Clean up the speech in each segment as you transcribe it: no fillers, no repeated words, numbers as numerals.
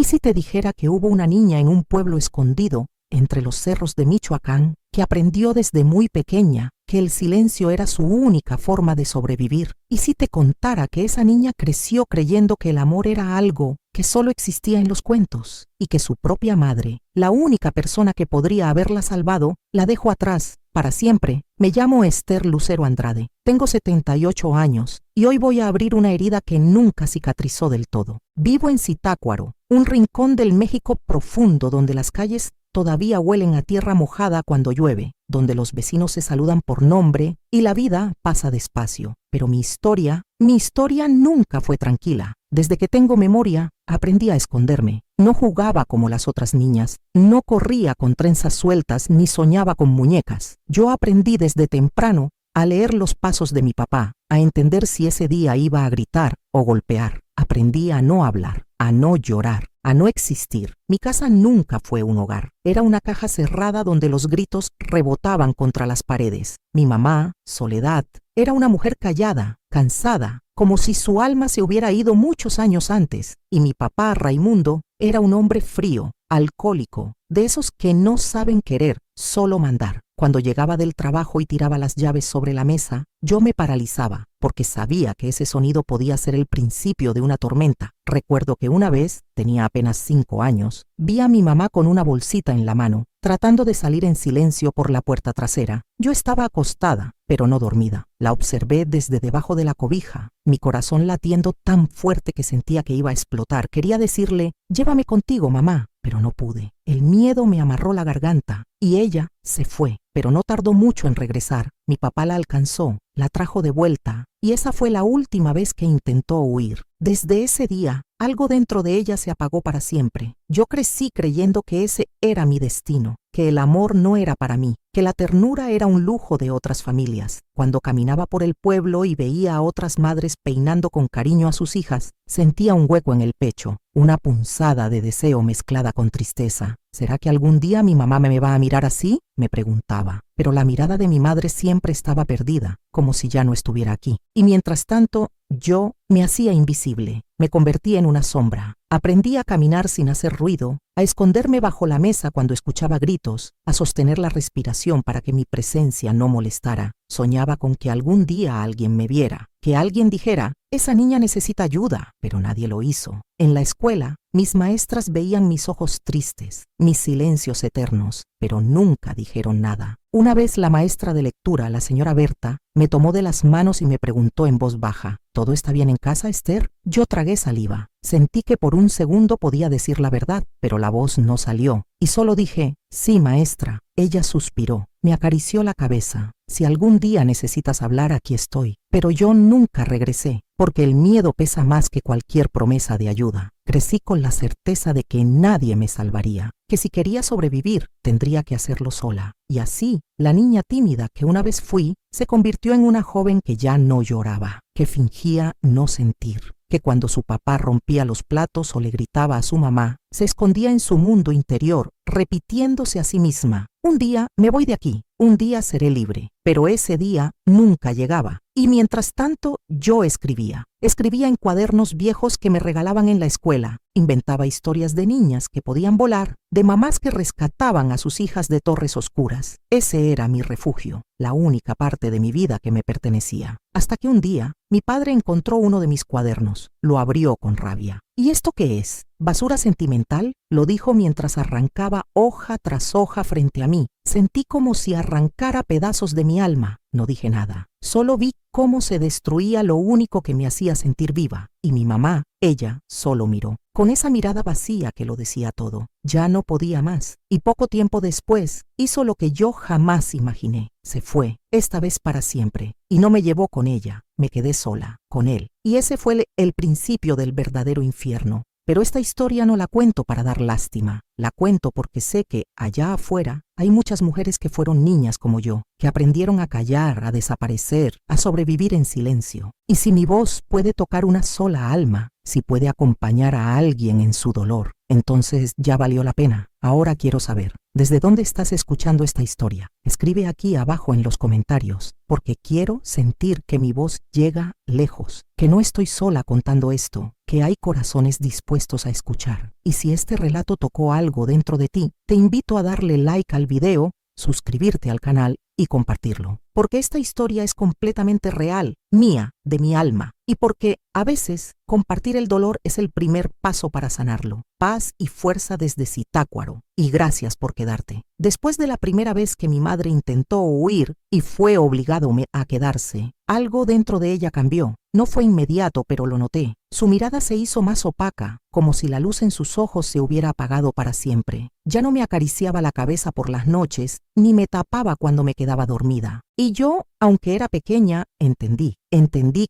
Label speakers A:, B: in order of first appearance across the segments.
A: si te dijera que hubo una niña en un pueblo escondido entre los cerros de Michoacán que aprendió desde muy pequeña que el silencio era su única forma de sobrevivir? ¿Y si te contara que esa niña creció creyendo que el amor era algo que solo existía en los cuentos y que su propia madre, la única persona que podría haberla salvado, la dejó atrás para siempre? Me llamo Esther Lucero Andrade, tengo 78 años y hoy voy a abrir una herida que nunca cicatrizó del todo. Vivo en Zitácuaro, un rincón del México profundo donde las calles todavía huelen a tierra mojada cuando llueve, donde los vecinos se saludan por nombre y la vida pasa despacio. Pero mi historia nunca fue tranquila. Desde que tengo memoria, aprendí a esconderme. No jugaba como las otras niñas, no corría con trenzas sueltas ni soñaba con muñecas. Yo aprendí desde temprano a leer los pasos de mi papá, a entender si ese día iba a gritar o golpear. Aprendí a no hablar, a no llorar, a no existir. Mi casa nunca fue un hogar. Era una caja cerrada donde los gritos rebotaban contra las paredes. Mi mamá, Soledad, era una mujer callada, cansada, como si su alma se hubiera ido muchos años antes. Y mi papá, Raimundo, era un hombre frío, alcohólico, de esos que no saben querer, solo mandar. Cuando llegaba del trabajo y tiraba las llaves sobre la mesa, yo me paralizaba, porque sabía que ese sonido podía ser el principio de una tormenta. Recuerdo que una vez, tenía apenas 5 años, vi a mi mamá con una bolsita en la mano, tratando de salir en silencio por la puerta trasera. Yo estaba acostada, pero no dormida. La observé desde debajo de la cobija, mi corazón latiendo tan fuerte que sentía que iba a explotar. Quería decirle, llévame contigo, mamá, pero no pude. El miedo me amarró la garganta y ella se fue, pero no tardó mucho en regresar. Mi papá la alcanzó, la trajo de vuelta y esa fue la última vez que intentó huir. Desde ese día, algo dentro de ella se apagó para siempre. Yo crecí creyendo que ese era mi destino, que el amor no era para mí, que la ternura era un lujo de otras familias. Cuando caminaba por el pueblo y veía a otras madres peinando con cariño a sus hijas, sentía un hueco en el pecho, una punzada de deseo mezclada con tristeza. ¿Será que algún día mi mamá me va a mirar así?, me preguntaba. Pero la mirada de mi madre siempre estaba perdida, como si ya no estuviera aquí. Y mientras tanto, yo me hacía invisible, me convertí en una sombra. Aprendí a caminar sin hacer ruido, a esconderme bajo la mesa cuando escuchaba gritos, a sostener la respiración para que mi presencia no molestara. Soñaba con que algún día alguien me viera, que alguien dijera, esa niña necesita ayuda, pero nadie lo hizo. En la escuela, mis maestras veían mis ojos tristes, mis silencios eternos, pero nunca dijeron nada. Una vez la maestra de lectura, la señora Berta, me tomó de las manos y me preguntó en voz baja, ¿todo está bien en casa, Esther? Yo tragué saliva. Sentí que por un segundo podía decir la verdad, pero la voz no salió, y solo dije, sí, maestra. Ella suspiró, me acarició la cabeza. Si algún día necesitas hablar, aquí estoy. Pero yo nunca regresé, porque el miedo pesa más que cualquier promesa de ayuda. Crecí con la certeza de que nadie me salvaría, que si quería sobrevivir, tendría que hacerlo sola. Y así, la niña tímida que una vez fui, se convirtió en una joven que ya no lloraba, que fingía no sentir, que cuando su papá rompía los platos o le gritaba a su mamá, se escondía en su mundo interior, repitiéndose a sí misma, un día me voy de aquí, un día seré libre. Pero ese día nunca llegaba. Y mientras tanto, yo escribía. Escribía en cuadernos viejos que me regalaban en la escuela. Inventaba historias de niñas que podían volar, de mamás que rescataban a sus hijas de torres oscuras. Ese era mi refugio, la única parte de mi vida que me pertenecía. Hasta que un día, mi padre encontró uno de mis cuadernos. Lo abrió con rabia. ¿Y esto qué es? ¿Basura sentimental? Lo dijo mientras arrancaba hoja tras hoja frente a mí. Sentí como si arrancara pedazos de mi alma. No dije nada. Solo vi cómo se destruía lo único que me hacía sentir viva. Y mi mamá, ella, solo miró, con esa mirada vacía que lo decía todo. Ya no podía más. Y poco tiempo después, hizo lo que yo jamás imaginé. Se fue, esta vez para siempre. Y no me llevó con ella. Me quedé sola, con él. Y ese fue el principio del verdadero infierno. Pero esta historia no la cuento para dar lástima. La cuento porque sé que, allá afuera, hay muchas mujeres que fueron niñas como yo, que aprendieron a callar, a desaparecer, a sobrevivir en silencio. Y si mi voz puede tocar una sola alma, si puede acompañar a alguien en su dolor, entonces ya valió la pena. Ahora quiero saber, ¿Desde dónde estás escuchando esta historia? Escribe aquí abajo en los comentarios, porque quiero sentir que mi voz llega lejos, que no estoy sola contando esto, que hay corazones dispuestos a escuchar. Y si este relato tocó algo dentro de ti, te invito a darle like al video, suscribirte al canal y compartirlo. Porque esta historia es completamente real, mía, de mi alma. Y porque, a veces, compartir el dolor es el primer paso para sanarlo. Paz y fuerza desde Zitácuaro. Y gracias por quedarte. Después de la primera vez que mi madre intentó huir y fue obligado a quedarse, algo dentro de ella cambió. No fue inmediato, pero lo noté. Su mirada se hizo más opaca, como si la luz en sus ojos se hubiera apagado para siempre. Ya no me acariciaba la cabeza por las noches, ni me tapaba cuando me quedaba dormida. Y yo, aunque era pequeña, entendí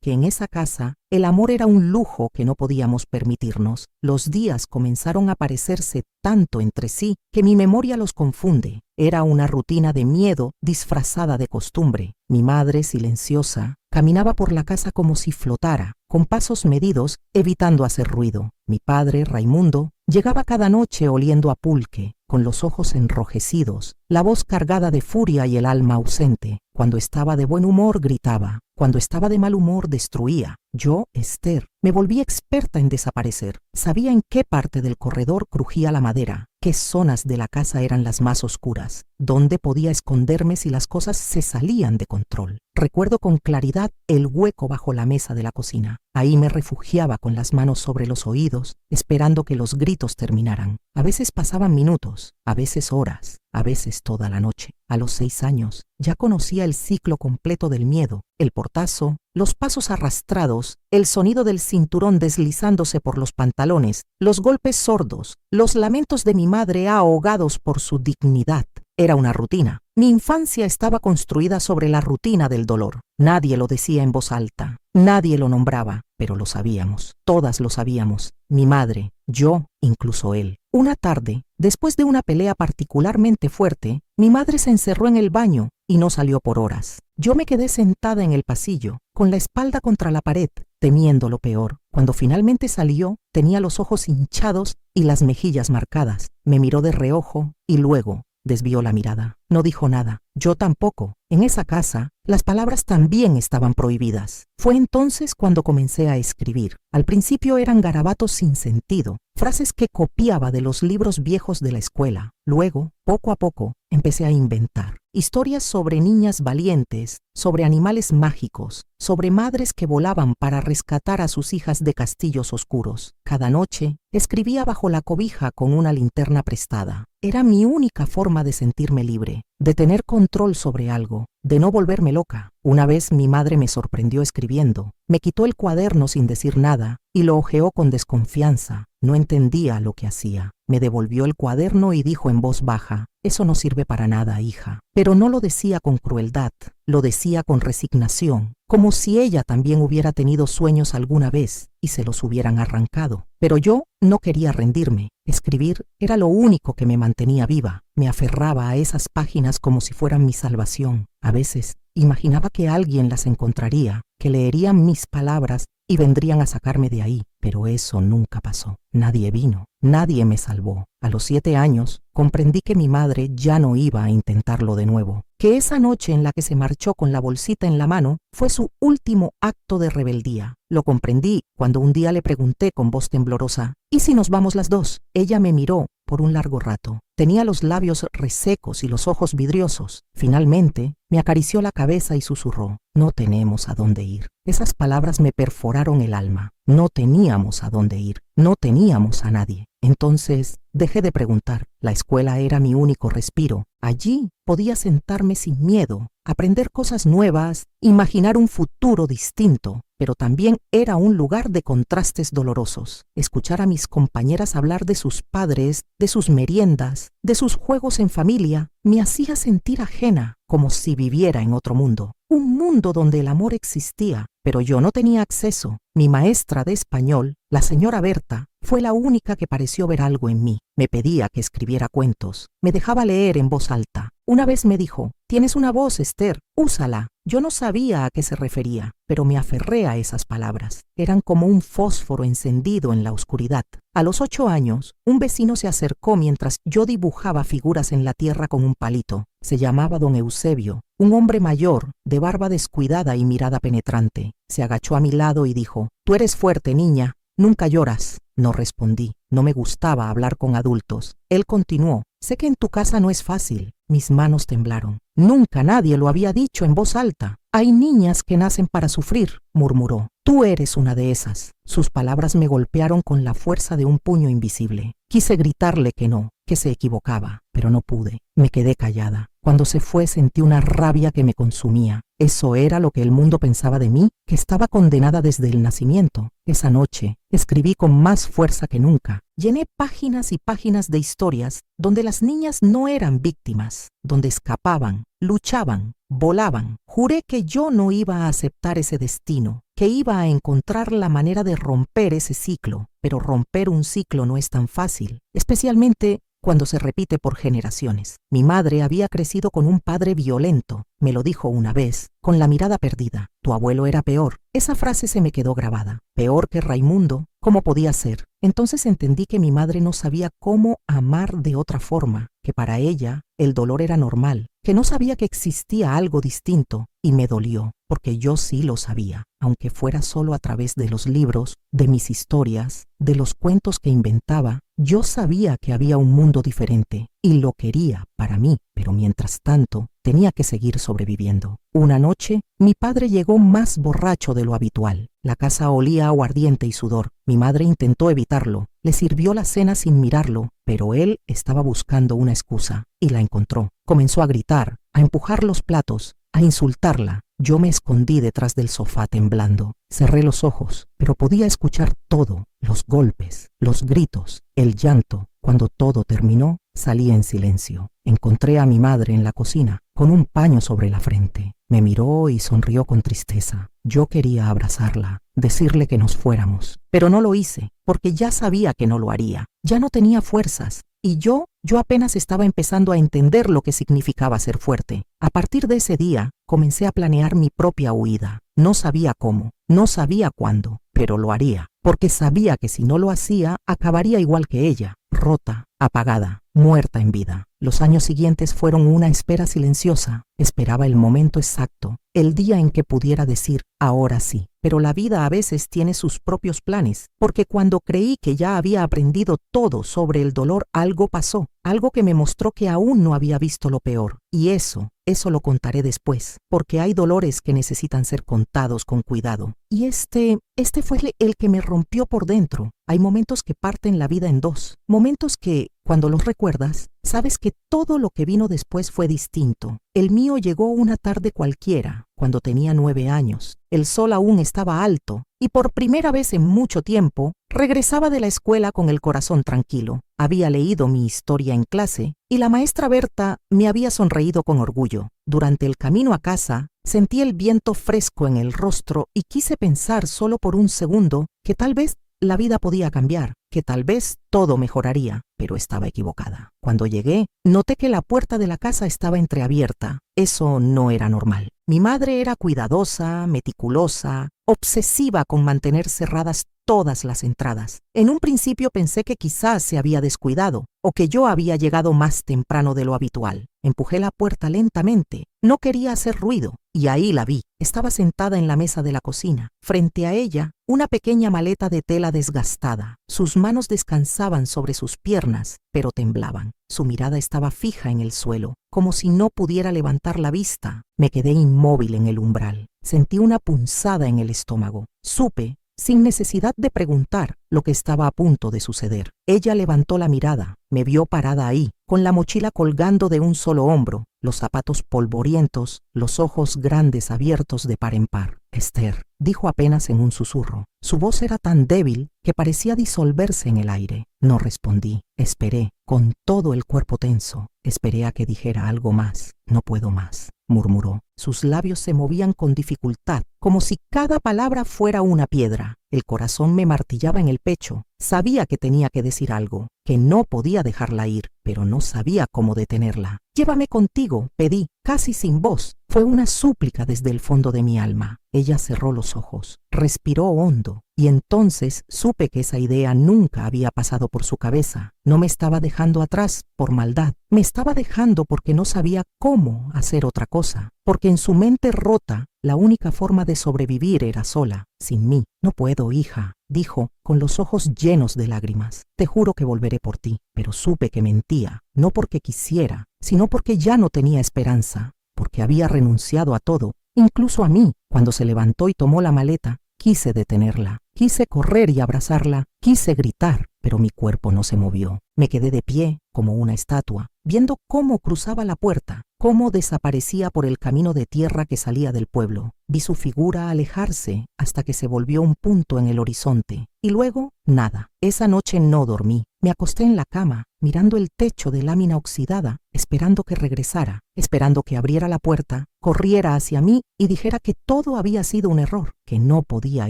A: que en esa casa el amor era un lujo que no podíamos permitirnos. Los días comenzaron a parecerse tanto entre sí que mi memoria los confunde. Era una rutina de miedo disfrazada de costumbre. Mi madre, silenciosa, caminaba por la casa como si flotara, con pasos medidos, evitando hacer ruido. Mi padre, Raimundo, llegaba cada noche oliendo a pulque, con los ojos enrojecidos, la voz cargada de furia y el alma ausente. Cuando estaba de buen humor gritaba, cuando estaba de mal humor destruía. Yo, Esther, me volví experta en desaparecer. Sabía en qué parte del corredor crujía la madera, qué zonas de la casa eran las más oscuras, dónde podía esconderme si las cosas se salían de control. Recuerdo con claridad el hueco bajo la mesa de la cocina. Ahí me refugiaba con las manos sobre los oídos, esperando que los gritos terminaran. A veces pasaban minutos, a veces horas, a veces toda la noche. A los 6 años, ya conocía el ciclo completo del miedo, el portazo, los pasos arrastrados, el sonido del cinturón deslizándose por los pantalones, los golpes sordos, los lamentos de mi madre ahogados por su dignidad. Era una rutina. Mi infancia estaba construida sobre la rutina del dolor. Nadie lo decía en voz alta, nadie lo nombraba, pero lo sabíamos, todas lo sabíamos, mi madre, yo, incluso él. Una tarde, después de una pelea particularmente fuerte, mi madre se encerró en el baño y no salió por horas. Yo me quedé sentada en el pasillo, con la espalda contra la pared, temiendo lo peor. Cuando finalmente salió, tenía los ojos hinchados y las mejillas marcadas. Me miró de reojo y luego desvió la mirada. No dijo nada. Yo tampoco. En esa casa, las palabras también estaban prohibidas. Fue entonces cuando comencé a escribir. Al principio eran garabatos sin sentido, frases que copiaba de los libros viejos de la escuela. Luego, poco a poco, empecé a inventar. Historias sobre niñas valientes, sobre animales mágicos, sobre madres que volaban para rescatar a sus hijas de castillos oscuros. Cada noche, escribía bajo la cobija con una linterna prestada. Era mi única forma de sentirme libre, de tener control sobre algo, de no volverme loca. Una vez mi madre me sorprendió escribiendo. Me quitó el cuaderno sin decir nada y lo hojeó con desconfianza. No entendía lo que hacía. Me devolvió el cuaderno y dijo en voz baja, «Eso no sirve para nada, hija». Pero no lo decía con crueldad, lo decía con resignación, como si ella también hubiera tenido sueños alguna vez y se los hubieran arrancado. Pero yo no quería rendirme. Escribir era lo único que me mantenía viva. Me aferraba a esas páginas como si fueran mi salvación. A veces imaginaba que alguien las encontraría, que leerían mis palabras y vendrían a sacarme de ahí. Pero eso nunca pasó. Nadie vino. Nadie me salvó. A los 7 años, comprendí que mi madre ya no iba a intentarlo de nuevo. Que esa noche en la que se marchó con la bolsita en la mano fue su último acto de rebeldía. Lo comprendí cuando un día le pregunté con voz temblorosa, «¿Y si nos vamos las dos?». Ella me miró por un largo rato. Tenía los labios resecos y los ojos vidriosos. Finalmente, me acarició la cabeza y susurró, «No tenemos a dónde ir». Esas palabras me perforaron el alma. No teníamos a dónde ir. No teníamos a nadie. Entonces, dejé de preguntar. La escuela era mi único respiro. Allí podía sentarme sin miedo, aprender cosas nuevas, imaginar un futuro distinto. Pero también era un lugar de contrastes dolorosos. Escuchar a mis compañeras hablar de sus padres, de sus meriendas, de sus juegos en familia, me hacía sentir ajena, como si viviera en otro mundo. Un mundo donde el amor existía, pero yo no tenía acceso. Mi maestra de español, la señora Berta, fue la única que pareció ver algo en mí. Me pedía que escribiera cuentos. Me dejaba leer en voz alta. Una vez me dijo: «Tienes una voz, Esther, úsala». Yo no sabía a qué se refería, pero me aferré a esas palabras. Eran como un fósforo encendido en la oscuridad. A los 8 años, un vecino se acercó mientras yo dibujaba figuras en la tierra con un palito. Se llamaba don Eusebio, un hombre mayor, de barba descuidada y mirada penetrante. Se agachó a mi lado y dijo: «Tú eres fuerte, niña. Nunca lloras». No respondí. No me gustaba hablar con adultos. Él continuó: «Sé que en tu casa no es fácil». Mis manos temblaron. Nunca nadie lo había dicho en voz alta. «Hay niñas que nacen para sufrir», murmuró. «Tú eres una de esas». Sus palabras me golpearon con la fuerza de un puño invisible. Quise gritarle que no, que se equivocaba, pero no pude. Me quedé callada. Cuando se fue sentí una rabia que me consumía. Eso era lo que el mundo pensaba de mí, que estaba condenada desde el nacimiento. Esa noche escribí con más fuerza que nunca. Llené páginas y páginas de historias donde las niñas no eran víctimas, donde escapaban, luchaban, volaban. Juré que yo no iba a aceptar ese destino, que iba a encontrar la manera de romper ese ciclo. Pero romper un ciclo no es tan fácil, especialmente cuando se repite por generaciones. Mi madre había crecido con un padre violento. Me lo dijo una vez, con la mirada perdida: «Tu abuelo era peor». Esa frase se me quedó grabada. ¿Peor que Raimundo? ¿Cómo podía ser? Entonces entendí que mi madre no sabía cómo amar de otra forma, que para ella el dolor era normal, que no sabía que existía algo distinto, y me dolió, porque yo sí lo sabía, aunque fuera solo a través de los libros, de mis historias, de los cuentos que inventaba. Yo sabía que había un mundo diferente, y lo quería para mí, pero mientras tanto tenía que seguir sobreviviendo. Una noche, mi padre llegó más borracho de lo habitual. La casa olía a aguardiente y sudor. Mi madre intentó evitarlo. Le sirvió la cena sin mirarlo, pero él estaba buscando una excusa, y la encontró. Comenzó a gritar, a empujar los platos, a insultarla. Yo me escondí detrás del sofá temblando. Cerré los ojos, pero podía escuchar todo: los golpes, los gritos, el llanto. Cuando todo terminó, salí en silencio. Encontré a mi madre en la cocina, con un paño sobre la frente. Me miró y sonrió con tristeza. Yo quería abrazarla, decirle que nos fuéramos, pero no lo hice, porque ya sabía que no lo haría. Ya no tenía fuerzas, y yo apenas estaba empezando a entender lo que significaba ser fuerte. A partir de ese día, comencé a planear mi propia huida. No sabía cómo, no sabía cuándo, pero lo haría, porque sabía que si no lo hacía, acabaría igual que ella, rota, apagada, muerta en vida. Los años siguientes fueron una espera silenciosa. Esperaba el momento exacto, el día en que pudiera decir: ahora sí. Pero la vida a veces tiene sus propios planes, porque cuando creí que ya había aprendido todo sobre el dolor, algo pasó, algo que me mostró que aún no había visto lo peor. Y eso lo contaré después, porque hay dolores que necesitan ser contados con cuidado. Y este fue el que me rompió por dentro. Hay momentos que parten la vida en dos, momentos que, cuando los recuerdas, sabes que todo lo que vino después fue distinto. El mío llegó una tarde cualquiera, cuando tenía 9 años. El sol aún estaba alto, y por primera vez en mucho tiempo, regresaba de la escuela con el corazón tranquilo. Había leído mi historia en clase, y la maestra Berta me había sonreído con orgullo. Durante el camino a casa, sentí el viento fresco en el rostro y quise pensar solo por un segundo que tal vez la vida podía cambiar, que tal vez todo mejoraría, pero estaba equivocada. Cuando llegué, noté que la puerta de la casa estaba entreabierta. Eso no era normal. Mi madre era cuidadosa, meticulosa, obsesiva con mantener cerradas todas las entradas. En un principio pensé que quizás se había descuidado, o que yo había llegado más temprano de lo habitual. Empujé la puerta lentamente. No quería hacer ruido, y ahí la vi. Estaba sentada en la mesa de la cocina. Frente a ella, una pequeña maleta de tela desgastada. Sus manos descansaban sobre sus piernas, pero temblaban. Su mirada estaba fija en el suelo, como si no pudiera levantar la vista. Me quedé inmóvil en el umbral. Sentí una punzada en el estómago. Supe, sin necesidad de preguntar, lo que estaba a punto de suceder. Ella levantó la mirada, me vio parada ahí, con la mochila colgando de un solo hombro, los zapatos polvorientos, los ojos grandes abiertos de par en par. Esther, dijo apenas en un susurro. Su voz era tan débil que parecía disolverse en el aire. No respondí. Esperé, con todo el cuerpo tenso. Esperé a que dijera algo más. No puedo más, murmuró. Sus labios se movían con dificultad, como si cada palabra fuera una piedra. El corazón me martillaba en el pecho. Sabía que tenía que decir algo, que no podía dejarla ir, pero no sabía cómo detenerla. Llévame contigo, pedí, casi sin voz. Fue una súplica desde el fondo de mi alma. Ella cerró los ojos, respiró hondo, y entonces supe que esa idea nunca había pasado por su cabeza. No me estaba dejando atrás por maldad, me estaba dejando porque no sabía cómo hacer otra cosa, porque en su mente rota la única forma de sobrevivir era sola, sin mí. No puedo, hija, dijo, con los ojos llenos de lágrimas. Te juro que volveré por ti. Pero supe que mentía, no porque quisiera, sino porque ya no tenía esperanza, porque había renunciado a todo, incluso a mí. Cuando se levantó y tomó la maleta, quise detenerla, quise correr y abrazarla, quise gritar, pero mi cuerpo no se movió. Me quedé de pie, como una estatua, viendo cómo cruzaba la puerta, cómo desaparecía por el camino de tierra que salía del pueblo. Vi su figura alejarse hasta que se volvió un punto en el horizonte. Y luego, nada. Esa noche no dormí. Me acosté en la cama, mirando el techo de lámina oxidada, esperando que regresara, esperando que abriera la puerta, corriera hacia mí y dijera que todo había sido un error, que no podía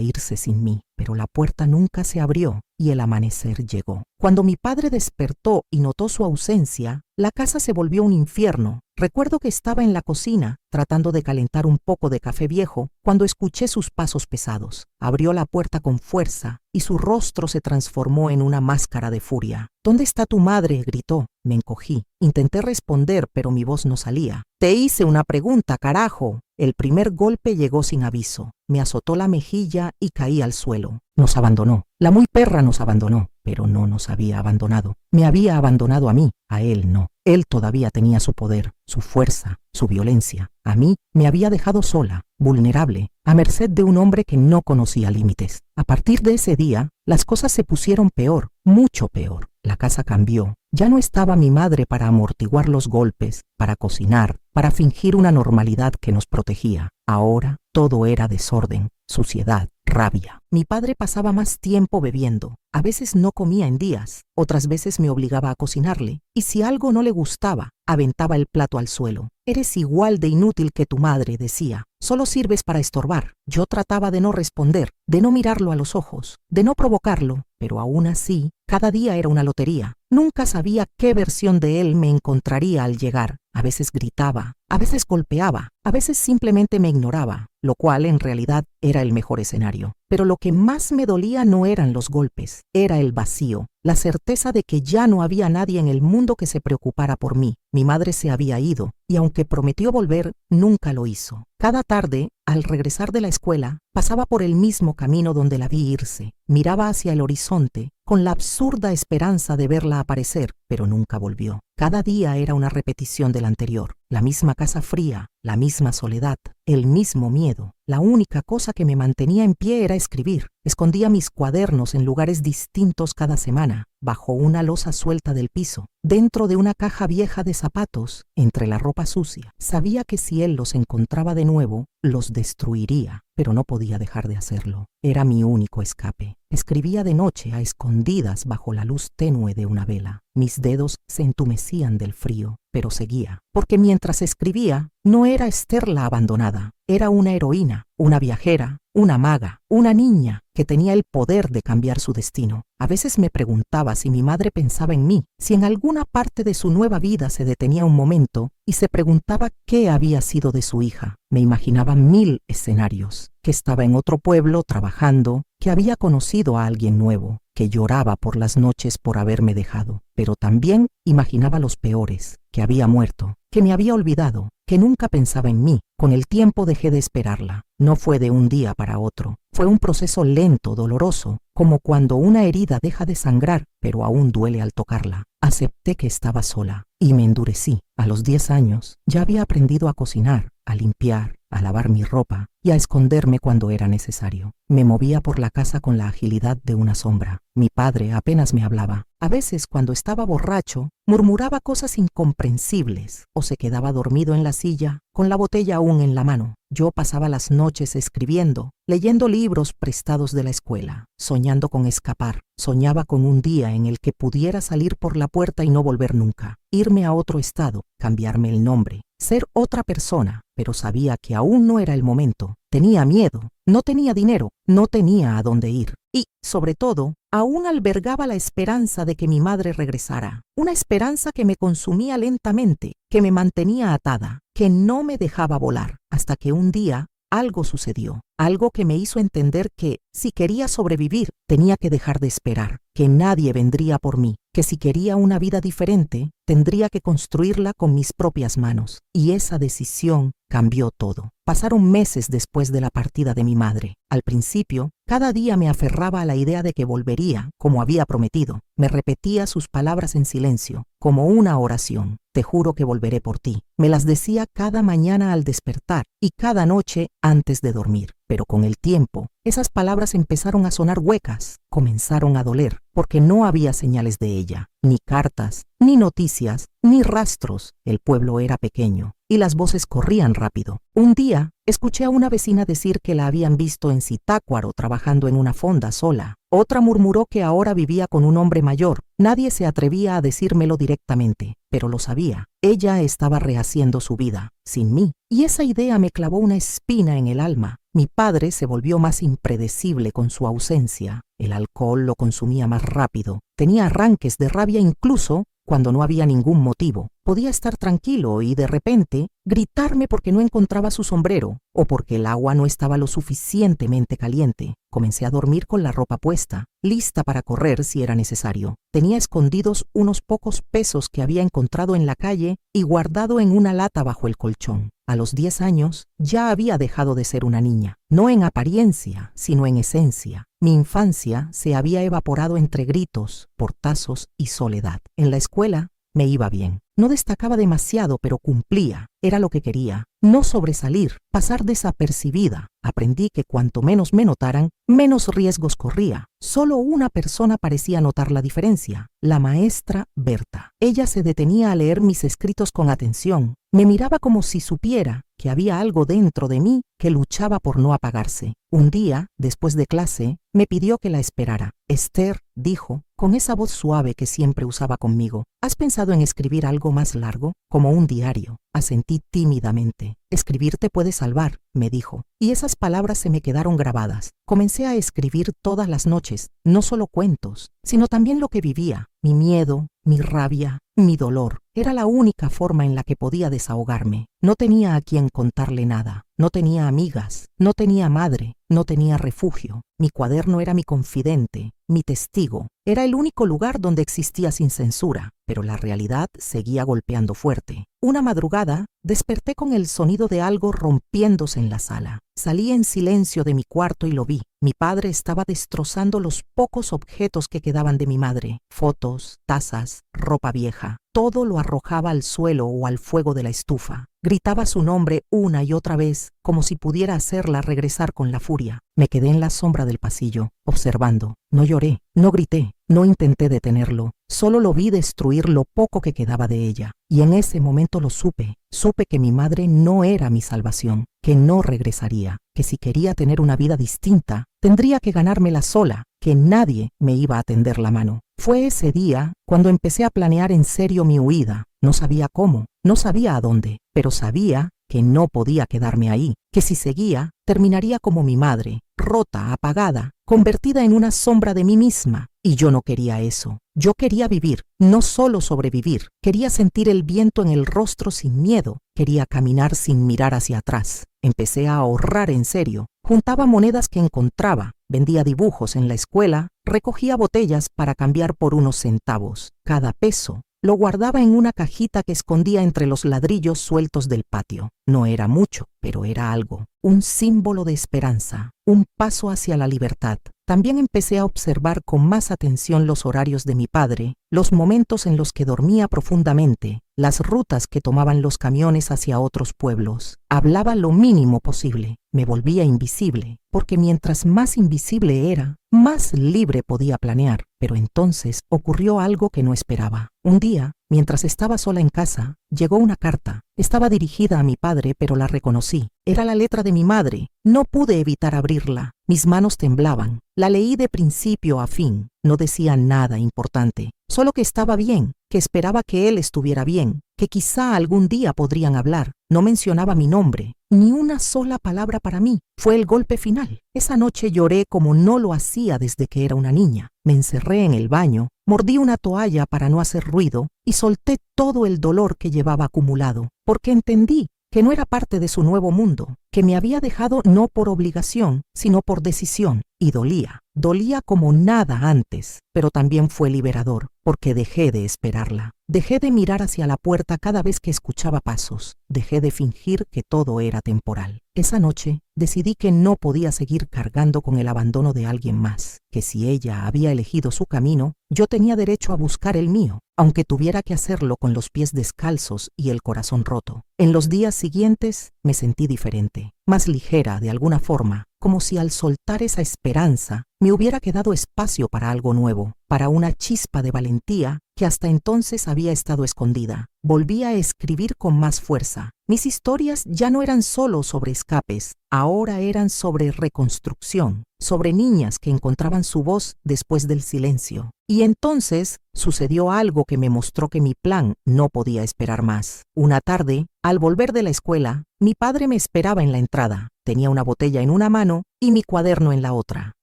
A: irse sin mí. Pero la puerta nunca se abrió y el amanecer llegó. Cuando mi padre despertó y notó su ausencia, la casa se volvió un infierno. Recuerdo que estaba en la cocina, tratando de calentar un poco de café viejo, cuando escuché sus pasos pesados. Abrió la puerta con fuerza y su rostro se transformó en una máscara de furia. ¿Dónde está tu madre?, gritó. Me encogí. Intenté responder, pero mi voz no salía. Te hice una pregunta, carajo. El primer golpe llegó sin aviso. Me azotó la mejilla y caí al suelo. Nos abandonó. La muy perra nos abandonó, pero no nos había abandonado. Me había abandonado a mí, a él no. Él todavía tenía su poder, su fuerza, su violencia. A mí me había dejado sola, vulnerable, a merced de un hombre que no conocía límites. A partir de ese día, las cosas se pusieron peor, mucho peor. La casa cambió. Ya no estaba mi madre para amortiguar los golpes, para cocinar, para fingir una normalidad que nos protegía. Ahora todo era desorden, suciedad, rabia. Mi padre pasaba más tiempo bebiendo. A veces no comía en días, otras veces me obligaba a cocinarle, y si algo no le gustaba, aventaba el plato al suelo. Eres igual de inútil que tu madre, decía. Solo sirves para estorbar. Yo trataba de no responder, de no mirarlo a los ojos, de no provocarlo, pero aún así, cada día era una lotería. Nunca sabía qué versión de él me encontraría al llegar. A veces gritaba, a veces golpeaba, a veces simplemente me ignoraba, lo cual en realidad era el mejor escenario. Pero lo que más me dolía no eran los golpes, era el vacío, la certeza de que ya no había nadie en el mundo que se preocupara por mí. Mi madre se había ido, y aunque prometió volver, nunca lo hizo. Cada tarde, al regresar de la escuela, pasaba por el mismo camino donde la vi irse. Miraba hacia el horizonte, con la absurda esperanza de verla aparecer, pero nunca volvió. Cada día era una repetición del anterior. La misma casa fría, la misma soledad, el mismo miedo. La única cosa que me mantenía en pie era escribir. Escondía mis cuadernos en lugares distintos cada semana, bajo una losa suelta del piso, dentro de una caja vieja de zapatos, entre la ropa sucia. Sabía que si él los encontraba de nuevo, los destruiría, pero no podía dejar de hacerlo. Era mi único escape. Escribía de noche a escondidas bajo la luz tenue de una vela. Mis dedos se entumecían del frío, pero seguía, porque mientras escribía, no era Esther la abandonada, era una heroína, una viajera, una maga, una niña que tenía el poder de cambiar su destino. A veces me preguntaba si mi madre pensaba en mí, si en alguna parte de su nueva vida se detenía un momento y se preguntaba qué había sido de su hija. Me imaginaba 1000 escenarios, que estaba en otro pueblo trabajando, que había conocido a alguien nuevo, que lloraba por las noches por haberme dejado. Pero también imaginaba los peores, que había muerto, que me había olvidado, que nunca pensaba en mí. Con el tiempo dejé de esperarla. No fue de un día para otro. Fue un proceso lento, doloroso, como cuando una herida deja de sangrar, pero aún duele al tocarla. Acepté que estaba sola y me endurecí. A los 10 años ya había aprendido a cocinar, a limpiar, a lavar mi ropa y a esconderme cuando era necesario. Me movía por la casa con la agilidad de una sombra. Mi padre apenas me hablaba. A veces, cuando estaba borracho, murmuraba cosas incomprensibles o se quedaba dormido en la silla con la botella aún en la mano. Yo pasaba las noches escribiendo, leyendo libros prestados de la escuela, soñando con escapar. Soñaba con un día en el que pudiera salir por la puerta y no volver nunca, irme a otro estado, cambiarme el nombre, ser otra persona, pero sabía que aún no era el momento. Tenía miedo, no tenía dinero, no tenía a dónde ir. Y, sobre todo, aún albergaba la esperanza de que mi madre regresara. Una esperanza que me consumía lentamente, que me mantenía atada, que no me dejaba volar, hasta que un día algo sucedió. Algo que me hizo entender que, si quería sobrevivir, tenía que dejar de esperar, que nadie vendría por mí, que si quería una vida diferente, tendría que construirla con mis propias manos. Y esa decisión cambió todo. Pasaron meses después de la partida de mi madre. Al principio, cada día me aferraba a la idea de que volvería, como había prometido. Me repetía sus palabras en silencio, como una oración. Te juro que volveré por ti. Me las decía cada mañana al despertar y cada noche antes de dormir. Pero con el tiempo, esas palabras empezaron a sonar huecas, comenzaron a doler, porque no había señales de ella, ni cartas, ni noticias, ni rastros. El pueblo era pequeño y las voces corrían rápido. Un día, escuché a una vecina decir que la habían visto en Zitácuaro trabajando en una fonda sola. Otra murmuró que ahora vivía con un hombre mayor. Nadie se atrevía a decírmelo directamente, pero lo sabía. Ella estaba rehaciendo su vida, sin mí, y esa idea me clavó una espina en el alma. Mi padre se volvió más impredecible con su ausencia. El alcohol lo consumía más rápido. Tenía arranques de rabia incluso cuando no había ningún motivo. Podía estar tranquilo y de repente gritarme porque no encontraba su sombrero o porque el agua no estaba lo suficientemente caliente. Comencé a dormir con la ropa puesta, lista para correr si era necesario. Tenía escondidos unos pocos pesos que había encontrado en la calle y guardado en una lata bajo el colchón. A los 10 años ya había dejado de ser una niña, no en apariencia, sino en esencia. Mi infancia se había evaporado entre gritos, portazos y soledad. En la escuela me iba bien. No destacaba demasiado, pero cumplía. Era lo que quería. No sobresalir, pasar desapercibida. Aprendí que cuanto menos me notaran, menos riesgos corría. Solo una persona parecía notar la diferencia, la maestra Berta. Ella se detenía a leer mis escritos con atención. Me miraba como si supiera que había algo dentro de mí que luchaba por no apagarse. Un día, después de clase, me pidió que la esperara. Esther, dijo, con esa voz suave que siempre usaba conmigo, ¿has pensado en escribir algo más largo, como un diario? Asentí tímidamente. Escribir te puede salvar, me dijo, y esas palabras se me quedaron grabadas. Comencé a escribir todas las noches, no solo cuentos, sino también lo que vivía, mi miedo, mi rabia, mi dolor. Era la única forma en la que podía desahogarme. No tenía a quien contarle nada. No tenía amigas, no tenía madre, no tenía refugio. Mi cuaderno era mi confidente, mi testigo. Era el único lugar donde existía sin censura, pero la realidad seguía golpeando fuerte. Una madrugada, desperté con el sonido de algo rompiéndose en la sala. Salí en silencio de mi cuarto y lo vi. Mi padre estaba destrozando los pocos objetos que quedaban de mi madre. Fotos, tazas, ropa vieja. Todo lo arrojaba al suelo o al fuego de la estufa. Gritaba su nombre una y otra vez, como si pudiera hacerla regresar con la furia. Me quedé en la sombra del pasillo, observando. No lloré, no grité, no intenté detenerlo. Solo lo vi destruir lo poco que quedaba de ella. Y en ese momento lo supe. Supe que mi madre no era mi salvación, que no regresaría, que si quería tener una vida distinta, tendría que ganármela sola, que nadie me iba a tender la mano. Fue ese día cuando empecé a planear en serio mi huida. No sabía cómo, no sabía a dónde, pero sabía que no podía quedarme ahí, que si seguía, terminaría como mi madre, rota, apagada, convertida en una sombra de mí misma. Y yo no quería eso. Yo quería vivir, no solo sobrevivir. Quería sentir el viento en el rostro sin miedo. Quería caminar sin mirar hacia atrás. Empecé a ahorrar en serio. Juntaba monedas que encontraba, vendía dibujos en la escuela, recogía botellas para cambiar por unos centavos. Cada peso lo guardaba en una cajita que escondía entre los ladrillos sueltos del patio. No era mucho, pero era algo. un símbolo de esperanza, un paso hacia la libertad. También empecé a observar con más atención los horarios de mi padre, los momentos en los que dormía profundamente, las rutas que tomaban los camiones hacia otros pueblos. Hablaba lo mínimo posible. Me volvía invisible, porque mientras más invisible era, más libre podía planear. Pero entonces ocurrió algo que no esperaba. Un día, mientras estaba sola en casa, llegó una carta. Estaba dirigida a mi padre, pero la reconocí. Era la letra de mi madre. No pude evitar abrirla. Mis manos temblaban. La leí de principio a fin. No decía nada importante, solo que estaba bien, que esperaba que él estuviera bien, que quizá algún día podrían hablar. No mencionaba mi nombre, ni una sola palabra para mí. Fue el golpe final. Esa noche lloré como no lo hacía desde que era una niña. Me encerré en el baño, mordí una toalla para no hacer ruido y solté todo el dolor que llevaba acumulado, porque entendí que no era parte de su nuevo mundo, que me había dejado no por obligación, sino por decisión. Y dolía como nada antes, pero también fue liberador, porque dejé de esperarla. Dejé de mirar hacia la puerta cada vez que escuchaba pasos. Dejé de fingir que todo era temporal. Esa noche decidí que no podía seguir cargando con el abandono de alguien más, que si ella había elegido su camino, yo tenía derecho a buscar el mío, aunque tuviera que hacerlo con los pies descalzos y el corazón roto. En los días siguientes me sentí diferente, más ligera de alguna forma, como si al soltar esa esperanza me hubiera quedado espacio para algo nuevo, para una chispa de valentía que hasta entonces había estado escondida. Volví a escribir con más fuerza. Mis historias ya no eran solo sobre escapes, ahora eran sobre reconstrucción, sobre niñas que encontraban su voz después del silencio. Y entonces sucedió algo que me mostró que mi plan no podía esperar más. Una tarde, al volver de la escuela, mi padre me esperaba en la entrada. Tenía una botella en una mano y mi cuaderno en la otra.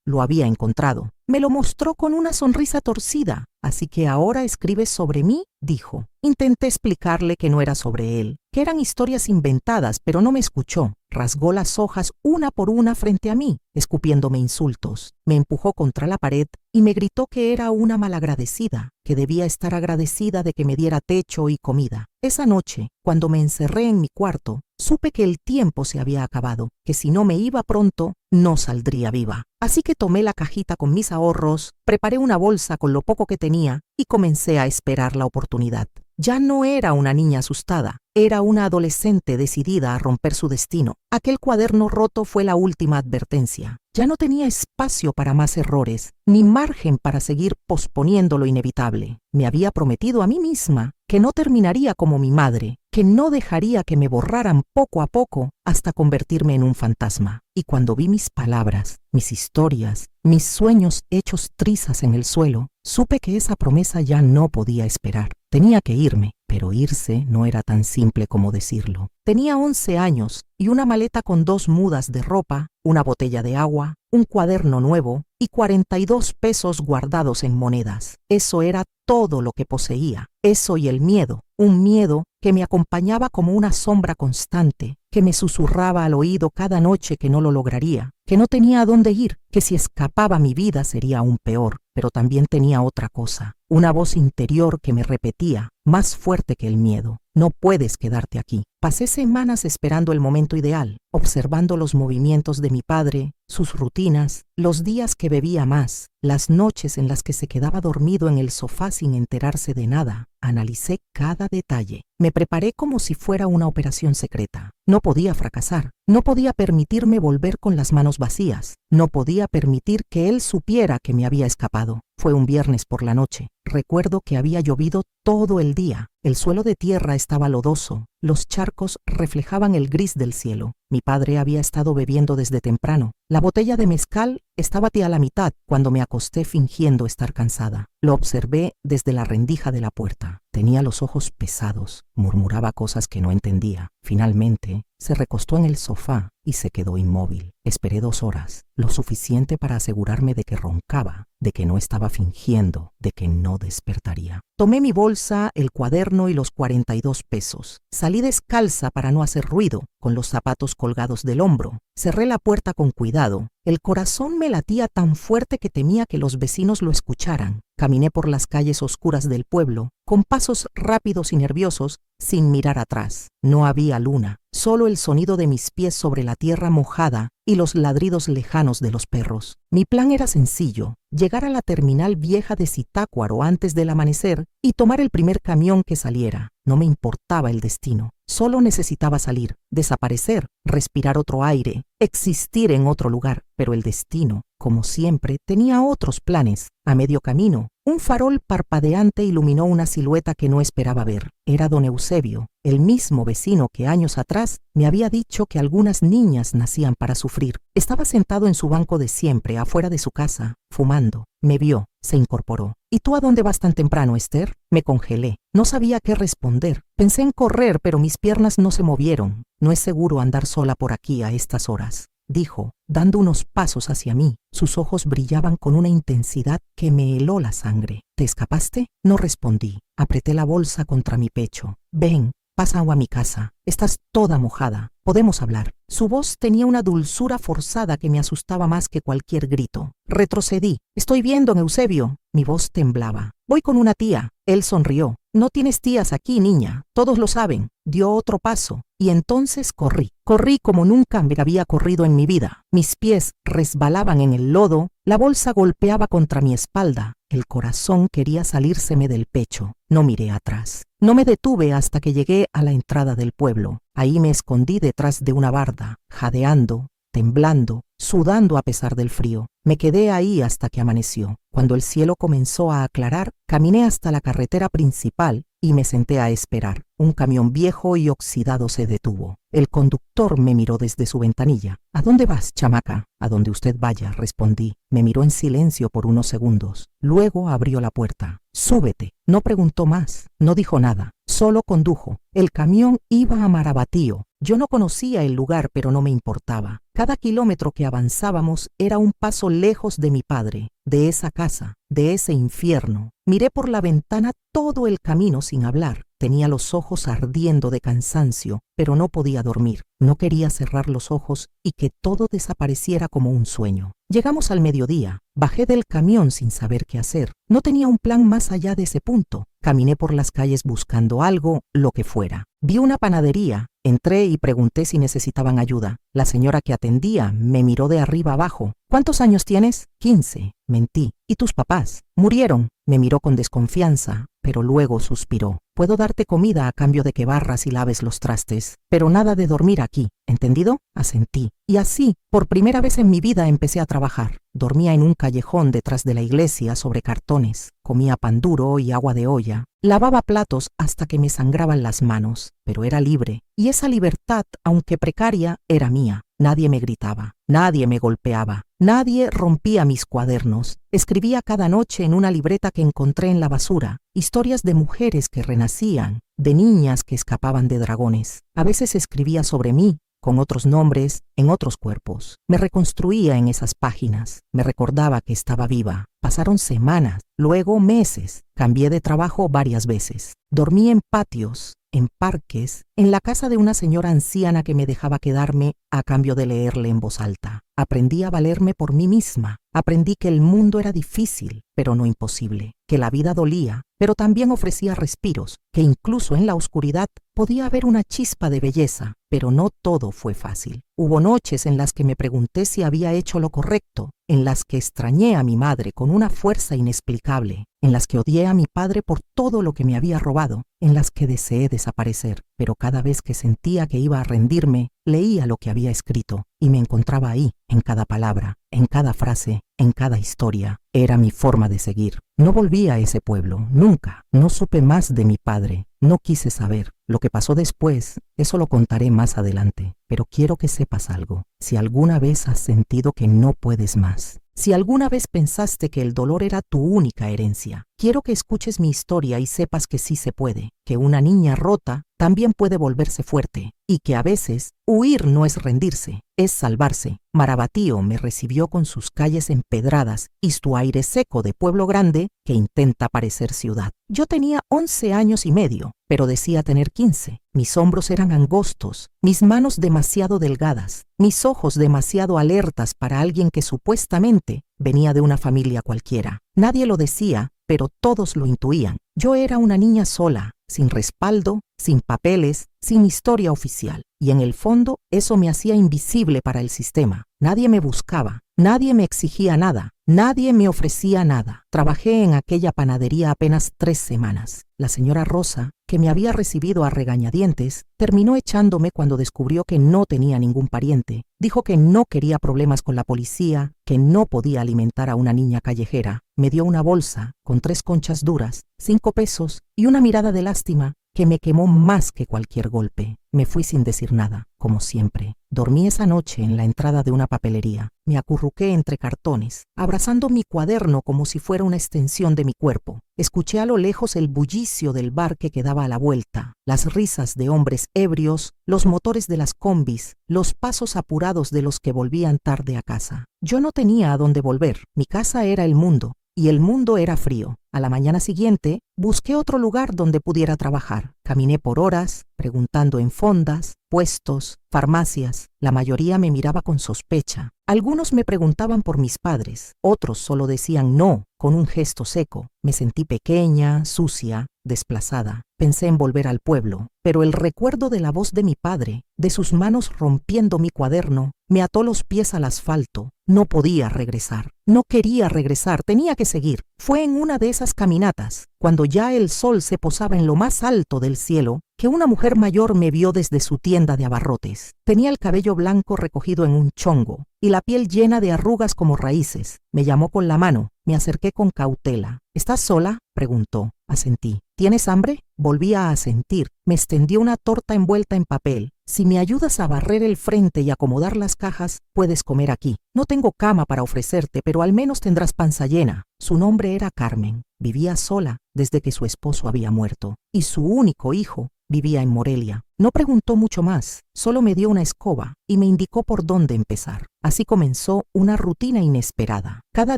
A: Lo había encontrado. Me lo mostró con una sonrisa torcida. Así que ahora escribes sobre mí, dijo. Intenté explicarle que no era sobre él, que eran historias inventadas, pero no me escuchó. Rasgó las hojas una por una frente a mí, escupiéndome insultos. Me empujó contra la pared y me gritó que era una malagradecida, que debía estar agradecida de que me diera techo y comida. Esa noche, cuando me encerré en mi cuarto, supe que el tiempo se había acabado, que si no me iba pronto, no saldría viva. Así que tomé la cajita con mis ahorros, preparé una bolsa con lo poco que tenía y comencé a esperar la oportunidad. Ya no era una niña asustada, era una adolescente decidida a romper su destino. Aquel cuaderno roto fue la última advertencia. Ya no tenía espacio para más errores, ni margen para seguir posponiendo lo inevitable. Me había prometido a mí misma que no terminaría como mi madre, que no dejaría que me borraran poco a poco hasta convertirme en un fantasma. Y cuando vi mis palabras, mis historias, mis sueños hechos trizas en el suelo, supe que esa promesa ya no podía esperar. Tenía que irme, pero irse no era tan simple como decirlo. Tenía 11 años y una maleta con 2 mudas de ropa, una botella de agua, un cuaderno nuevo y 42 pesos guardados en monedas. Eso era todo lo que poseía. Eso y el miedo, un miedo que me acompañaba como una sombra constante, que me susurraba al oído cada noche que no lo lograría, que no tenía a dónde ir, que si escapaba mi vida sería aún peor. Pero también tenía otra cosa, una voz interior que me repetía, más fuerte que el miedo: no puedes quedarte aquí. Pasé semanas esperando el momento ideal, observando los movimientos de mi padre, sus rutinas, los días que bebía más, las noches en las que se quedaba dormido en el sofá sin enterarse de nada. Analicé cada detalle. Me preparé como si fuera una operación secreta. No podía fracasar. No podía permitirme volver con las manos vacías. No podía permitir que él supiera que me había escapado. Fue un viernes por la noche. Recuerdo que había llovido todo el día. El suelo de tierra estaba lodoso. Los charcos reflejaban el gris del cielo. Mi padre había estado bebiendo desde temprano. La botella de mezcal estaba a la mitad cuando me acosté fingiendo estar cansada. Lo observé desde la rendija de la puerta. Tenía los ojos pesados. Murmuraba cosas que no entendía. Finalmente, se recostó en el sofá y se quedó inmóvil. Esperé 2 horas, lo suficiente para asegurarme de que roncaba, de que no estaba fingiendo, de que no despertaría. Tomé mi bolsa, el cuaderno y los 42 pesos. Salí descalza para no hacer ruido, con los zapatos colgados del hombro. Cerré la puerta con cuidado. El corazón me latía tan fuerte que temía que los vecinos lo escucharan. Caminé por las calles oscuras del pueblo, con pasos rápidos y nerviosos, sin mirar atrás. No había luna, solo el sonido de mis pies sobre la tierra mojada y los ladridos lejanos de los perros. Mi plan era sencillo: llegar a la terminal vieja de Zitácuaro antes del amanecer y tomar el primer camión que saliera. No me importaba el destino, solo necesitaba salir, desaparecer, respirar otro aire, existir en otro lugar. Pero el destino, como siempre, tenía otros planes. A medio camino, un farol parpadeante iluminó una silueta que no esperaba ver. Era don Eusebio, el mismo vecino que años atrás me había dicho que algunas niñas nacían para sufrir. Estaba sentado en su banco de siempre, afuera de su casa, fumando. Me vio, se incorporó. ¿Y tú a dónde vas tan temprano, Esther? Me congelé. No sabía qué responder. Pensé en correr, pero mis piernas no se movieron. No es seguro andar sola por aquí a estas horas, dijo, dando unos pasos hacia mí. Sus ojos brillaban con una intensidad que me heló la sangre. ¿Te escapaste? No respondí. Apreté la bolsa contra mi pecho. Ven, pasa a mi casa. Estás toda mojada. Podemos hablar. Su voz tenía una dulzura forzada que me asustaba más que cualquier grito. Retrocedí. Estoy bien, don Eusebio. Mi voz temblaba. Voy con una tía. Él sonrió. No tienes tías aquí, niña. Todos lo saben. Dio otro paso. Y entonces corrí. Corrí como nunca me había corrido en mi vida. Mis pies resbalaban en el lodo. La bolsa golpeaba contra mi espalda. El corazón quería salírseme del pecho. No miré atrás. No me detuve hasta que llegué a la entrada del pueblo. Ahí me escondí detrás de una barda, jadeando, temblando, sudando a pesar del frío. Me quedé ahí hasta que amaneció. Cuando el cielo comenzó a aclarar, caminé hasta la carretera principal y me senté a esperar. Un camión viejo y oxidado se detuvo. El conductor me miró desde su ventanilla. ¿A dónde vas, chamaca? A donde usted vaya, respondí. Me miró en silencio por unos segundos. Luego abrió la puerta. Súbete. No preguntó más, no dijo nada, solo condujo. El camión iba a Marabatío. Yo no conocía el lugar, pero no me importaba. Cada kilómetro que avanzábamos era un paso lejos de mi padre, de esa casa, de ese infierno. Miré por la ventana todo el camino sin hablar. Tenía los ojos ardiendo de cansancio, pero no podía dormir. No quería cerrar los ojos y que todo desapareciera como un sueño. Llegamos al mediodía. Bajé del camión sin saber qué hacer. No tenía un plan más allá de ese punto. Caminé por las calles buscando algo, lo que fuera. Vi una panadería. Entré y pregunté si necesitaban ayuda. La señora que atendía me miró de arriba abajo. ¿Cuántos años tienes? 15. Mentí. ¿Y tus papás? Murieron. Me miró con desconfianza, pero luego suspiró. Puedo darte comida a cambio de que barras y laves los trastes, pero nada de dormir aquí. ¿Entendido? Asentí. Y así, por primera vez en mi vida, empecé a trabajar. Dormía en un callejón detrás de la iglesia sobre cartones. Comía pan duro y agua de olla. Lavaba platos hasta que me sangraban las manos, pero era libre. Y esa libertad, aunque precaria, era mía. Nadie me gritaba, nadie me golpeaba, nadie rompía mis cuadernos. Escribía cada noche en una libreta que encontré en la basura, historias de mujeres que renacían, de niñas que escapaban de dragones. A veces escribía sobre mí, con otros nombres, en otros cuerpos. Me reconstruía en esas páginas. Me recordaba que estaba viva. Pasaron semanas, luego meses. Cambié de trabajo varias veces. Dormí en patios, en parques, en la casa de una señora anciana que me dejaba quedarme a cambio de leerle en voz alta. Aprendí a valerme por mí misma. Aprendí que el mundo era difícil, pero no imposible. Que la vida dolía, pero también ofrecía respiros. Que incluso en la oscuridad podía haber una chispa de belleza. Pero no todo fue fácil. Hubo noches en las que me pregunté si había hecho lo correcto, en las que extrañé a mi madre con una fuerza inexplicable, en las que odié a mi padre por todo lo que me había robado, en las que deseé desaparecer. Pero cada vez que sentía que iba a rendirme, leía lo que había escrito y me encontraba ahí, en cada palabra, en cada frase, en cada historia. Era mi forma de seguir. No volví a ese pueblo, nunca. No supe más de mi padre. No quise saber. Lo que pasó después, eso lo contaré más adelante. Pero quiero que sepas algo. Si alguna vez has sentido que no puedes más, si alguna vez pensaste que el dolor era tu única herencia, quiero que escuches mi historia y sepas que sí se puede, que una niña rota también puede volverse fuerte y que a veces huir no es rendirse, es salvarse. Marabatío me recibió con sus calles empedradas y su aire seco de pueblo grande que intenta parecer ciudad. Yo tenía 11 años y medio, pero decía tener 15. Mis hombros eran angostos, mis manos demasiado delgadas, mis ojos demasiado alertas para alguien que supuestamente venía de una familia cualquiera. Nadie lo decía, pero todos lo intuían. Yo era una niña sola, sin respaldo, sin papeles, sin historia oficial. Y en el fondo, eso me hacía invisible para el sistema. Nadie me buscaba, nadie me exigía nada, nadie me ofrecía nada. Trabajé en aquella panadería apenas 3 semanas. La señora Rosa, que me había recibido a regañadientes, terminó echándome cuando descubrió que no tenía ningún pariente. Dijo que no quería problemas con la policía, que no podía alimentar a una niña callejera. Me dio una bolsa con 3 conchas duras, 5 pesos y una mirada de lástima que me quemó más que cualquier golpe. Me fui sin decir nada, como siempre. Dormí esa noche en la entrada de una papelería. Me acurruqué entre cartones, abrazando mi cuaderno como si fuera una extensión de mi cuerpo. Escuché a lo lejos el bullicio del bar que quedaba a la vuelta, las risas de hombres ebrios, los motores de las combis, los pasos apurados de los que volvían tarde a casa. Yo no tenía a dónde volver. Mi casa era el mundo. Y el mundo era frío. A la mañana siguiente, busqué otro lugar donde pudiera trabajar. Caminé por horas, preguntando en fondas, puestos, farmacias. La mayoría me miraba con sospecha. Algunos me preguntaban por mis padres, otros solo decían no, con un gesto seco. Me sentí pequeña, sucia, desplazada. Pensé en volver al pueblo, pero el recuerdo de la voz de mi padre, de sus manos rompiendo mi cuaderno, me ató los pies al asfalto. No podía regresar. No quería regresar, tenía que seguir. Fue en una de esas caminatas, cuando ya el sol se posaba en lo más alto del cielo, que una mujer mayor me vio desde su tienda de abarrotes. Tenía el cabello blanco recogido en un chongo y la piel llena de arrugas como raíces. Me llamó con la mano. Me acerqué con cautela. ¿Estás sola?, preguntó. Asentí. ¿Tienes hambre? Volví a asentir. Me extendió una torta envuelta en papel. Si me ayudas a barrer el frente y acomodar las cajas, puedes comer aquí. No tengo cama para ofrecerte, pero al menos tendrás panza llena. Su nombre era Carmen. Vivía sola desde que su esposo había muerto. Y su único hijo vivía en Morelia. No preguntó mucho más, solo me dio una escoba y me indicó por dónde empezar. Así comenzó una rutina inesperada. Cada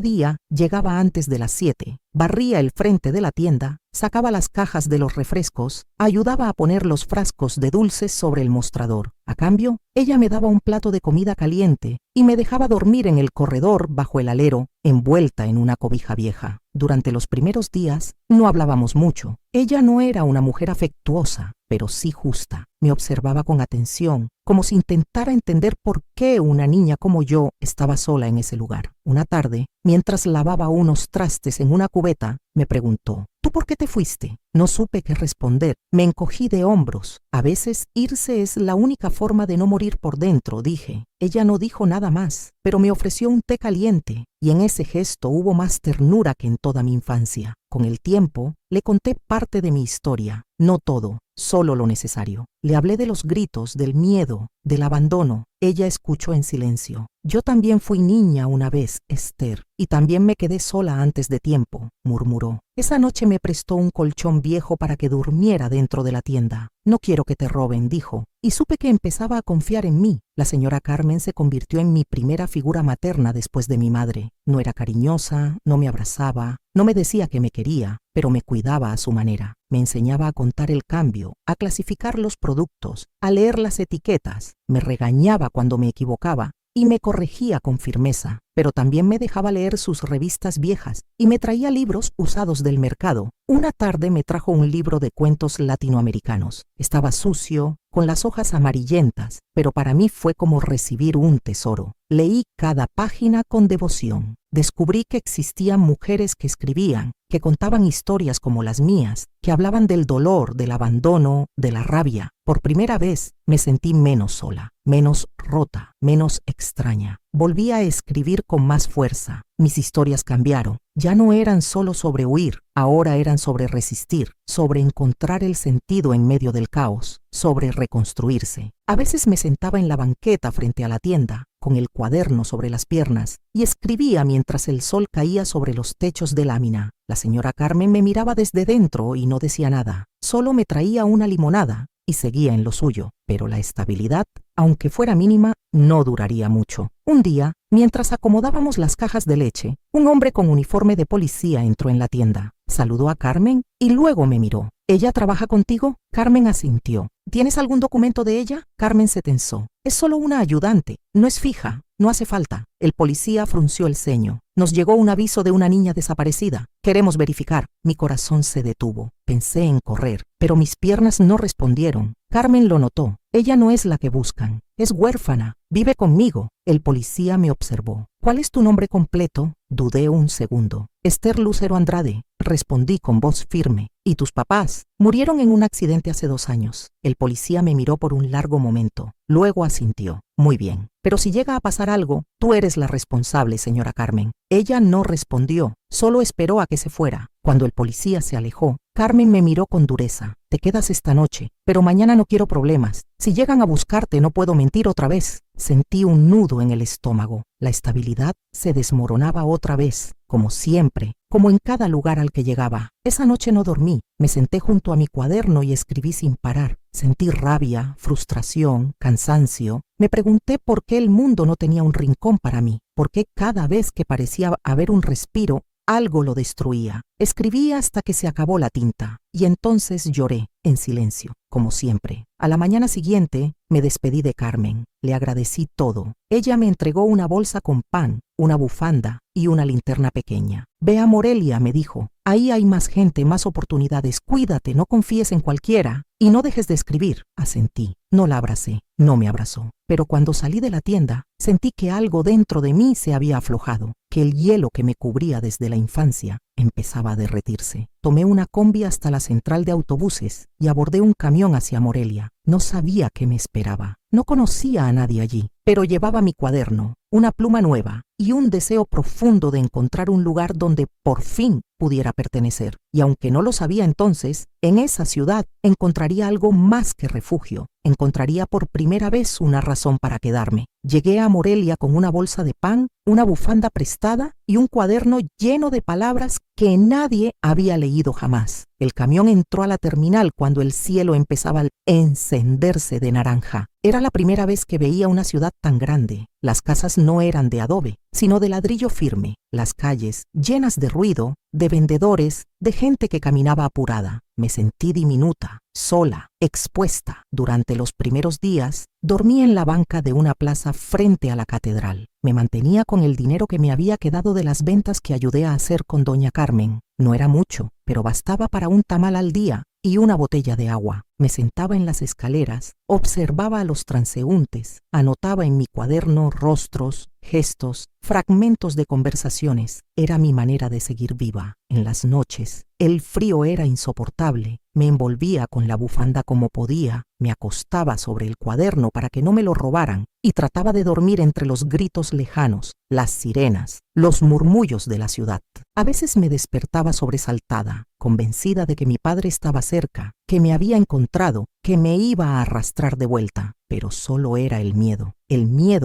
A: día llegaba antes de las 7, barría el frente de la tienda, sacaba las cajas de los refrescos, ayudaba a poner los frascos de dulces sobre el mostrador. A cambio, ella me daba un plato de comida caliente y me dejaba dormir en el corredor bajo el alero, envuelta en una cobija vieja. Durante los primeros días no hablábamos mucho. Ella no era una mujer afectuosa, pero sí justa. Me observaba con atención, como si intentara entender por qué una niña como yo estaba sola en ese lugar. Una tarde, mientras lavaba unos trastes en una cubeta, me preguntó: ¿Tú por qué te fuiste? No supe qué responder. Me encogí de hombros. A veces irse es la única forma de no morir por dentro, dije. Ella no dijo nada más, pero me ofreció un té caliente, y en ese gesto hubo más ternura que en toda mi infancia. Con el tiempo, le conté parte de mi historia, no todo, solo lo necesario. Le hablé de los gritos, del miedo, del abandono. Ella escuchó en silencio. Yo también fui niña una vez, Esther, y también me quedé sola antes de tiempo, murmuró. Esa noche me prestó un colchón viejo para que durmiera dentro de la tienda. No quiero que te roben, dijo, y supe que empezaba a confiar en mí. La señora Carmen se convirtió en mi primera figura materna después de mi madre. No era cariñosa, no me abrazaba, no me decía que me quería, pero me cuidaba a su manera. Me enseñaba a contar el cambio, a clasificar los productos, a leer las etiquetas. Me regañaba cuando me equivocaba y me corregía con firmeza, pero también me dejaba leer sus revistas viejas y me traía libros usados del mercado. Una tarde me trajo un libro de cuentos latinoamericanos. Estaba sucio, con las hojas amarillentas, pero para mí fue como recibir un tesoro. Leí cada página con devoción. Descubrí que existían mujeres que escribían, que contaban historias como las mías, que hablaban del dolor, del abandono, de la rabia. Por primera vez me sentí menos sola, menos rota, menos extraña. Volví a escribir con más fuerza. Mis historias cambiaron. Ya no eran solo sobre huir, ahora eran sobre resistir, sobre encontrar el sentido en medio del caos, sobre reconstruirse. A veces me sentaba en la banqueta frente a la tienda, con el cuaderno sobre las piernas, y escribía mientras el sol caía sobre los techos de lámina. La señora Carmen me miraba desde dentro y no decía nada. Solo me traía una limonada y seguía en lo suyo, pero la estabilidad, aunque fuera mínima, no duraría mucho. Un día, mientras acomodábamos las cajas de leche, un hombre con uniforme de policía entró en la tienda. Saludó a Carmen y luego me miró. ¿Ella trabaja contigo? Carmen asintió. ¿Tienes algún documento de ella? Carmen se tensó. Es solo una ayudante. No es fija. No hace falta. El policía frunció el ceño. Nos llegó un aviso de una niña desaparecida. Queremos verificar. Mi corazón se detuvo. Pensé en correr, pero mis piernas no respondieron. Carmen lo notó. Ella no es la que buscan. Es huérfana. Vive conmigo. El policía me observó. ¿Cuál es tu nombre completo? Dudé un segundo. Esther Lucero Andrade. Respondí con voz firme. ¿Y tus papás? Murieron en un accidente hace 2 años. El policía me miró por un largo momento. Luego asintió. Muy bien. Pero si llega a pasar algo, tú eres la responsable, señora Carmen. Ella no respondió. Solo esperó a que se fuera. Cuando el policía se alejó, Carmen me miró con dureza. Te quedas esta noche, pero mañana no quiero problemas. Si llegan a buscarte, no puedo mentir otra vez. Sentí un nudo en el estómago. La estabilidad se desmoronaba otra vez, como siempre, como en cada lugar al que llegaba. Esa noche no dormí. Me senté junto a mi cuaderno y escribí sin parar. Sentí rabia, frustración, cansancio. Me pregunté por qué el mundo no tenía un rincón para mí, por qué cada vez que parecía haber un respiro, algo lo destruía. Escribí hasta que se acabó la tinta y entonces lloré en silencio, como siempre. A la mañana siguiente me despedí de Carmen. Le agradecí todo. Ella me entregó una bolsa con pan, una bufanda y una linterna pequeña. Ve a Morelia, me dijo. Ahí hay más gente, más oportunidades. Cuídate, no confíes en cualquiera y no dejes de escribir. Asentí. No la abracé, no me abrazó. Pero cuando salí de la tienda, sentí que algo dentro de mí se había aflojado, que el hielo que me cubría desde la infancia empezaba a derretirse. Tomé una combi hasta la central de autobuses y abordé un camión hacia Morelia. No sabía qué me esperaba. No conocía a nadie allí, pero llevaba mi cuaderno, una pluma nueva y un deseo profundo de encontrar un lugar donde por fin pudiera pertenecer. Y aunque no lo sabía entonces, en esa ciudad encontraría algo más que refugio. Encontraría por primera vez una razón para quedarme. Llegué a Morelia con una bolsa de pan, una bufanda prestada y un cuaderno lleno de palabras que nadie había leído jamás. El camión entró a la terminal cuando el cielo empezaba a encenderse de naranja. Era la primera vez que veía una ciudad tan grande. Las casas no eran de adobe, sino de ladrillo firme. Las calles llenas de ruido, de vendedores, de gente que caminaba apurada. Me sentí diminuta, sola, expuesta. Durante los primeros días, dormí en la banca de una plaza frente a la catedral. Me mantenía con el dinero que me había quedado de las ventas que ayudé a hacer con doña Carmen. No era mucho, pero bastaba para un tamal al día y una botella de agua. Me sentaba en las escaleras, observaba a los transeúntes, anotaba en mi cuaderno rostros, gestos, fragmentos de conversaciones. Era mi manera de seguir viva. En las noches, el frío era insoportable. Me envolvía con la bufanda como podía, me acostaba sobre el cuaderno para que no me lo robaran y trataba de dormir entre los gritos lejanos, las sirenas, los murmullos de la ciudad. A veces me despertaba sobresaltada, convencida de que mi padre estaba cerca, que me había encontrado, que me iba a arrastrar de vuelta. Pero solo era el miedo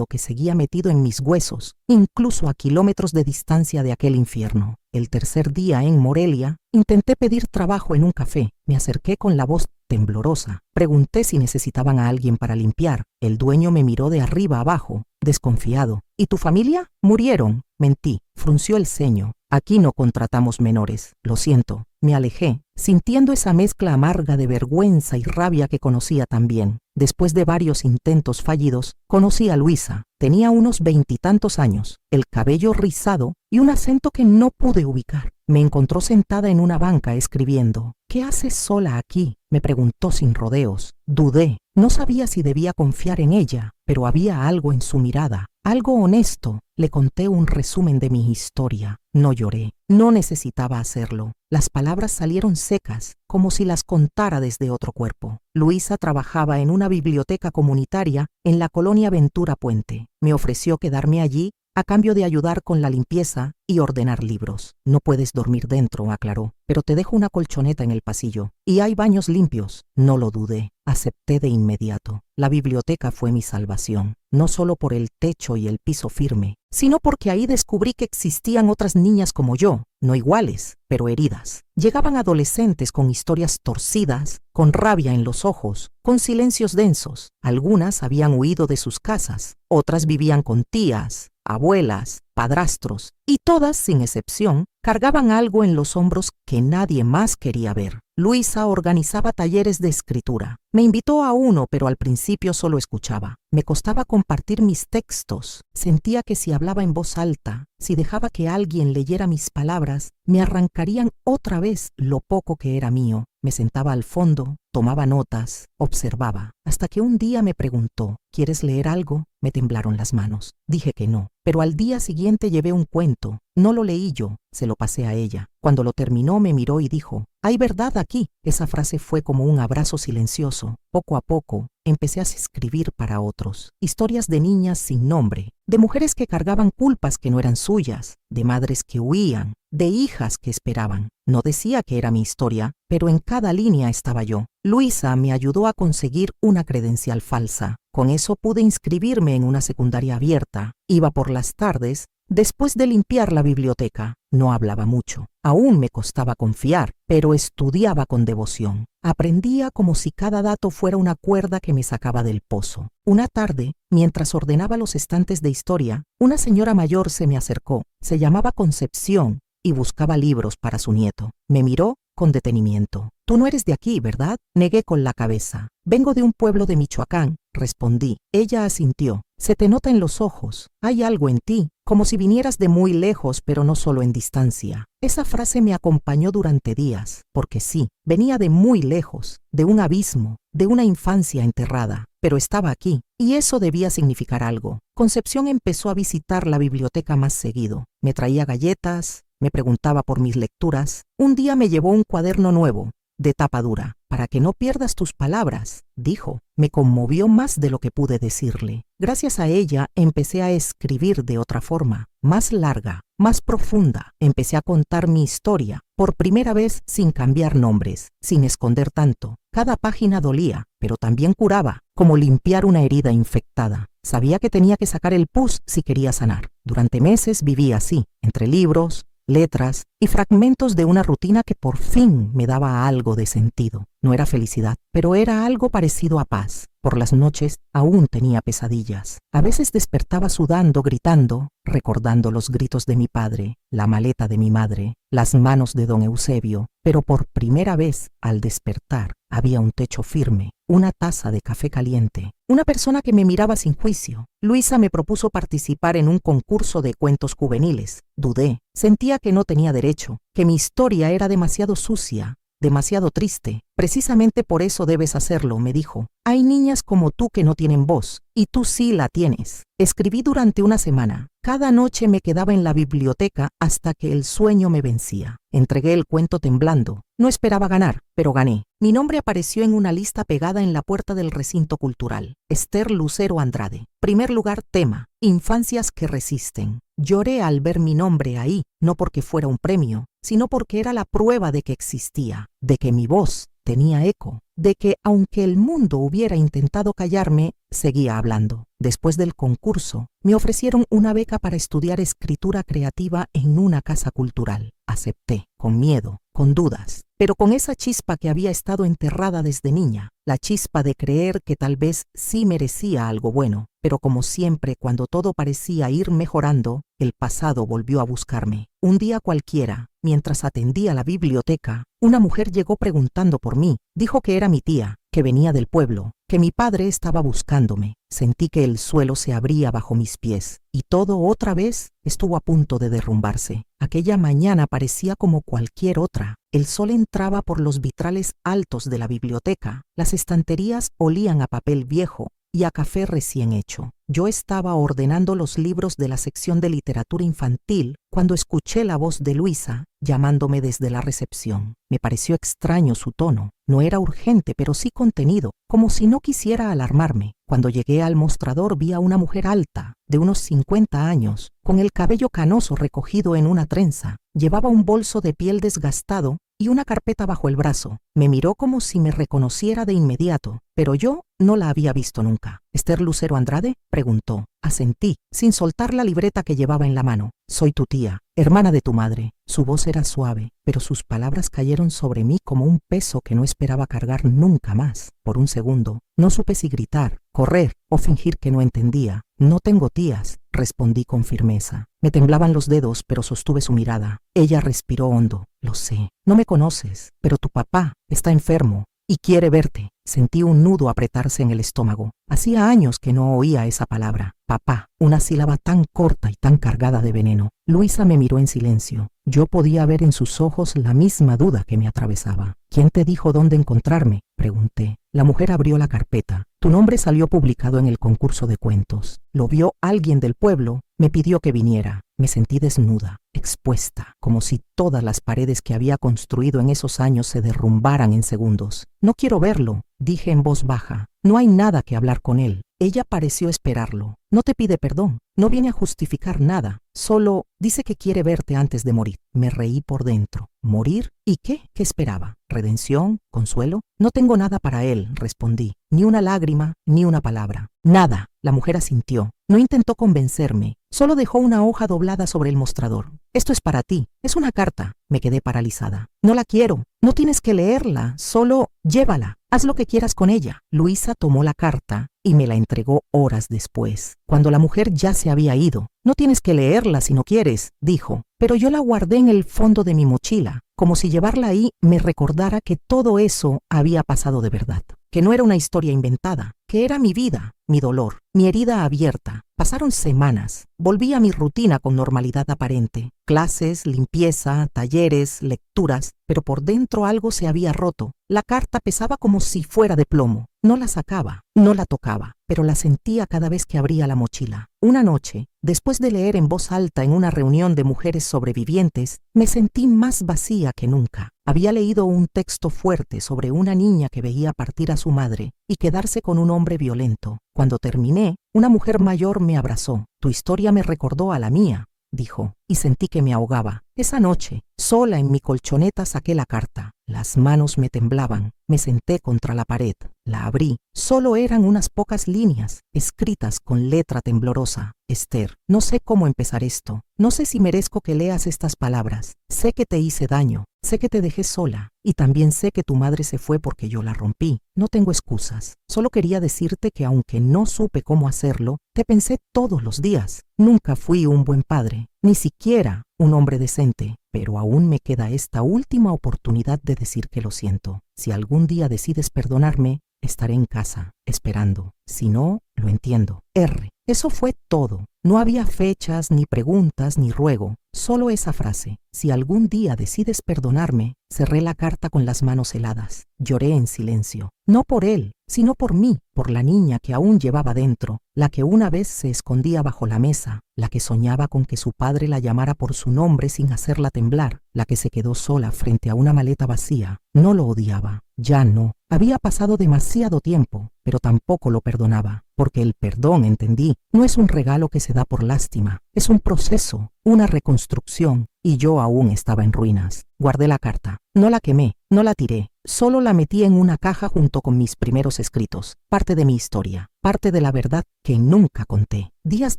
A: que seguía metido en mis huesos, incluso a kilómetros de distancia de aquel infierno. El tercer día en Morelia, intenté pedir trabajo en un café. Me acerqué con la voz temblorosa. Pregunté si necesitaban a alguien para limpiar. El dueño me miró de arriba abajo, desconfiado. ¿Y tu familia? Murieron. Mentí. Frunció el ceño. Aquí no contratamos menores. Lo siento. Me alejé, sintiendo esa mezcla amarga de vergüenza y rabia que conocía también. Después de varios intentos fallidos, conocí a Luisa. Tenía unos 20 y tantos años, el cabello rizado y un acento que no pude ubicar. Me encontró sentada en una banca escribiendo. ¿Qué haces sola aquí?, me preguntó sin rodeos. Dudé. No sabía si debía confiar en ella, pero había algo en su mirada, algo honesto. Le conté un resumen de mi historia. No lloré. No necesitaba hacerlo. Las palabras salieron secas, como si las contara desde otro cuerpo. Luisa trabajaba en una biblioteca comunitaria en la colonia Ventura Puente. Me ofreció quedarme allí a cambio de ayudar con la limpieza y ordenar libros. No puedes dormir dentro, aclaró, pero te dejo una colchoneta en el pasillo. Y hay baños limpios. No lo dudé. Acepté de inmediato. La biblioteca fue mi salvación, no solo por el techo y el piso firme, sino porque ahí descubrí que existían otras niñas como yo, no iguales, pero heridas. Llegaban adolescentes con historias torcidas, con rabia en los ojos, con silencios densos. Algunas habían huido de sus casas, otras vivían con tías, abuelas, padrastros, y todas, sin excepción, cargaban algo en los hombros que nadie más quería ver. Luisa organizaba talleres de escritura. Me invitó a uno, pero al principio solo escuchaba. Me costaba compartir mis textos. Sentía que si hablaba en voz alta, si dejaba que alguien leyera mis palabras, me arrancarían otra vez lo poco que era mío. Me sentaba al fondo, tomaba notas, observaba, hasta que un día me preguntó, ¿quieres leer algo? Me temblaron las manos. Dije que no, pero al día siguiente llevé un cuento. No lo leí yo, se lo pasé a ella. Cuando lo terminó me miró y dijo, «Hay verdad aquí». Esa frase fue como un abrazo silencioso. Poco a poco, empecé a escribir para otros. Historias de niñas sin nombre, de mujeres que cargaban culpas que no eran suyas, de madres que huían, de hijas que esperaban. No decía que era mi historia, pero en cada línea estaba yo. Luisa me ayudó a conseguir una credencial falsa. Con eso pude inscribirme en una secundaria abierta. Iba por las tardes, después de limpiar la biblioteca. No hablaba mucho. Aún me costaba confiar, pero estudiaba con devoción. Aprendía como si cada dato fuera una cuerda que me sacaba del pozo. Una tarde, mientras ordenaba los estantes de historia, una señora mayor se me acercó. Se llamaba Concepción y buscaba libros para su nieto. Me miró con detenimiento. «Tú no eres de aquí, ¿verdad?». Negué con la cabeza. «Vengo de un pueblo de Michoacán», respondí. Ella asintió. «Se te nota en los ojos. Hay algo en ti, como si vinieras de muy lejos, pero no solo en distancia». Esa frase me acompañó durante días, porque sí, venía de muy lejos, de un abismo, de una infancia enterrada, pero estaba aquí, y eso debía significar algo. Concepción empezó a visitar la biblioteca más seguido. Me traía galletas, me preguntaba por mis lecturas. Un día me llevó un cuaderno nuevo, de tapa dura. «Para que no pierdas tus palabras», dijo. Me conmovió más de lo que pude decirle. Gracias a ella empecé a escribir de otra forma, más larga, más profunda. Empecé a contar mi historia, por primera vez sin cambiar nombres, sin esconder tanto. Cada página dolía, pero también curaba, como limpiar una herida infectada. Sabía que tenía que sacar el pus si quería sanar. Durante meses viví así, entre libros, letras y fragmentos de una rutina que por fin me daba algo de sentido. No era felicidad, pero era algo parecido a paz. Por las noches aún tenía pesadillas. A veces despertaba sudando, gritando, recordando los gritos de mi padre, la maleta de mi madre, las manos de don Eusebio. Pero por primera vez, al despertar, había un techo firme, una taza de café caliente, una persona que me miraba sin juicio. Luisa me propuso participar en un concurso de cuentos juveniles. Dudé. Sentía que no tenía derecho, que mi historia era demasiado sucia, demasiado triste. «Precisamente por eso debes hacerlo», me dijo. «Hay niñas como tú que no tienen voz, y tú sí la tienes». Escribí durante una semana. Cada noche me quedaba en la biblioteca hasta que el sueño me vencía. Entregué el cuento temblando. No esperaba ganar, pero gané. Mi nombre apareció en una lista pegada en la puerta del recinto cultural. Esther Lucero Andrade. Primer lugar, tema: Infancias que resisten. Lloré al ver mi nombre ahí, no porque fuera un premio, sino porque era la prueba de que existía, de que mi voz tenía eco, de que, aunque el mundo hubiera intentado callarme, seguía hablando. Después del concurso, me ofrecieron una beca para estudiar escritura creativa en una casa cultural. Acepté, con miedo, con dudas, pero con esa chispa que había estado enterrada desde niña, la chispa de creer que tal vez sí merecía algo bueno. Pero como siempre, cuando todo parecía ir mejorando, el pasado volvió a buscarme. Un día cualquiera, mientras atendía la biblioteca, una mujer llegó preguntando por mí. Dijo que era mi tía, que venía del pueblo, que mi padre estaba buscándome. Sentí que el suelo se abría bajo mis pies, y todo otra vez estuvo a punto de derrumbarse. Aquella mañana parecía como cualquier otra. El sol entraba por los vitrales altos de la biblioteca. Las estanterías olían a papel viejo y a café recién hecho. Yo estaba ordenando los libros de la sección de literatura infantil cuando escuché la voz de Luisa llamándome desde la recepción. Me pareció extraño su tono. No era urgente, pero sí contenido, como si no quisiera alarmarme. Cuando llegué al mostrador vi a una mujer alta, de unos 50 años, con el cabello canoso recogido en una trenza. Llevaba un bolso de piel desgastado y una carpeta bajo el brazo. Me miró como si me reconociera de inmediato, pero yo no la había visto nunca. —¿Esther Lucero Andrade? —preguntó. Asentí, sin soltar la libreta que llevaba en la mano. —Soy tu tía, hermana de tu madre. Su voz era suave, pero sus palabras cayeron sobre mí como un peso que no esperaba cargar nunca más. Por un segundo, no supe si gritar, correr o fingir que no entendía. —No tengo tías —respondí con firmeza. Me temblaban los dedos, pero sostuve su mirada. Ella respiró hondo. —Lo sé, no me conoces, pero tu papá está enfermo y quiere verte. Sentí un nudo apretarse en el estómago. Hacía años que no oía esa palabra. Papá, una sílaba tan corta y tan cargada de veneno. Luisa me miró en silencio. Yo podía ver en sus ojos la misma duda que me atravesaba. —¿Quién te dijo dónde encontrarme? —pregunté. La mujer abrió la carpeta. Tu nombre salió publicado en el concurso de cuentos. Lo vio alguien del pueblo. Me pidió que viniera. Me sentí desnuda, expuesta, como si todas las paredes que había construido en esos años se derrumbaran en segundos. —No quiero verlo —dije en voz baja—. No hay nada que hablar con él. Ella pareció esperarlo. No te pide perdón, no viene a justificar nada, solo dice que quiere verte antes de morir. Me reí por dentro. ¿Morir? ¿Y qué? ¿Qué esperaba? ¿Redención? ¿Consuelo? No tengo nada para él, respondí. Ni una lágrima, ni una palabra. Nada. La mujer asintió. No intentó convencerme, solo dejó una hoja doblada sobre el mostrador. Esto es para ti, es una carta. Me quedé paralizada. No la quiero, no tienes que leerla, solo llévala, haz lo que quieras con ella. Luisa tomó la carta y me la entregó horas después, cuando la mujer ya se había ido. No tienes que leerla si no quieres, dijo, pero yo la guardé en el fondo de mi mochila, como si llevarla ahí me recordara que todo eso había pasado de verdad, que no era una historia inventada, que era mi vida, mi dolor, mi herida abierta. Pasaron semanas, volví a mi rutina con normalidad aparente, clases, limpieza, talleres, lecturas, pero por dentro algo se había roto. La carta pesaba como si fuera de plomo. No la sacaba, no la tocaba, pero la sentía cada vez que abría la mochila. Una noche, después de leer en voz alta en una reunión de mujeres sobrevivientes, me sentí más vacía que nunca. Había leído un texto fuerte sobre una niña que veía partir a su madre y quedarse con un hombre violento. Cuando terminé, una mujer mayor me abrazó. Tu historia me recordó a la mía, dijo, y sentí que me ahogaba. Esa noche, sola en mi colchoneta, saqué la carta. Las manos me temblaban. Me senté contra la pared. La abrí. Solo eran unas pocas líneas, escritas con letra temblorosa. Esther, no sé cómo empezar esto. No sé si merezco que leas estas palabras. Sé que te hice daño. Sé que te dejé sola. Y también sé que tu madre se fue porque yo la rompí. No tengo excusas. Solo quería decirte que aunque no supe cómo hacerlo, te pensé todos los días. Nunca fui un buen padre, ni siquiera un hombre decente, pero aún me queda esta última oportunidad de decir que lo siento. Si algún día decides perdonarme, estaré en casa, esperando. Si no, lo entiendo. R. Eso fue todo. No había fechas, ni preguntas, ni ruego. Solo esa frase. Si algún día decides perdonarme, cerré la carta con las manos heladas. Lloré en silencio. No por él, sino por mí, por la niña que aún llevaba dentro, la que una vez se escondía bajo la mesa, la que soñaba con que su padre la llamara por su nombre sin hacerla temblar, la que se quedó sola frente a una maleta vacía. No lo odiaba. Ya no. Había pasado demasiado tiempo, pero tampoco lo perdonaba, porque el perdón, entendí, no es un regalo que se da por lástima, es un proceso, una reconstrucción, y yo aún estaba en ruinas. Guardé la carta, no la quemé, no la tiré, solo la metí en una caja junto con mis primeros escritos, parte de mi historia, parte de la verdad que nunca conté. Días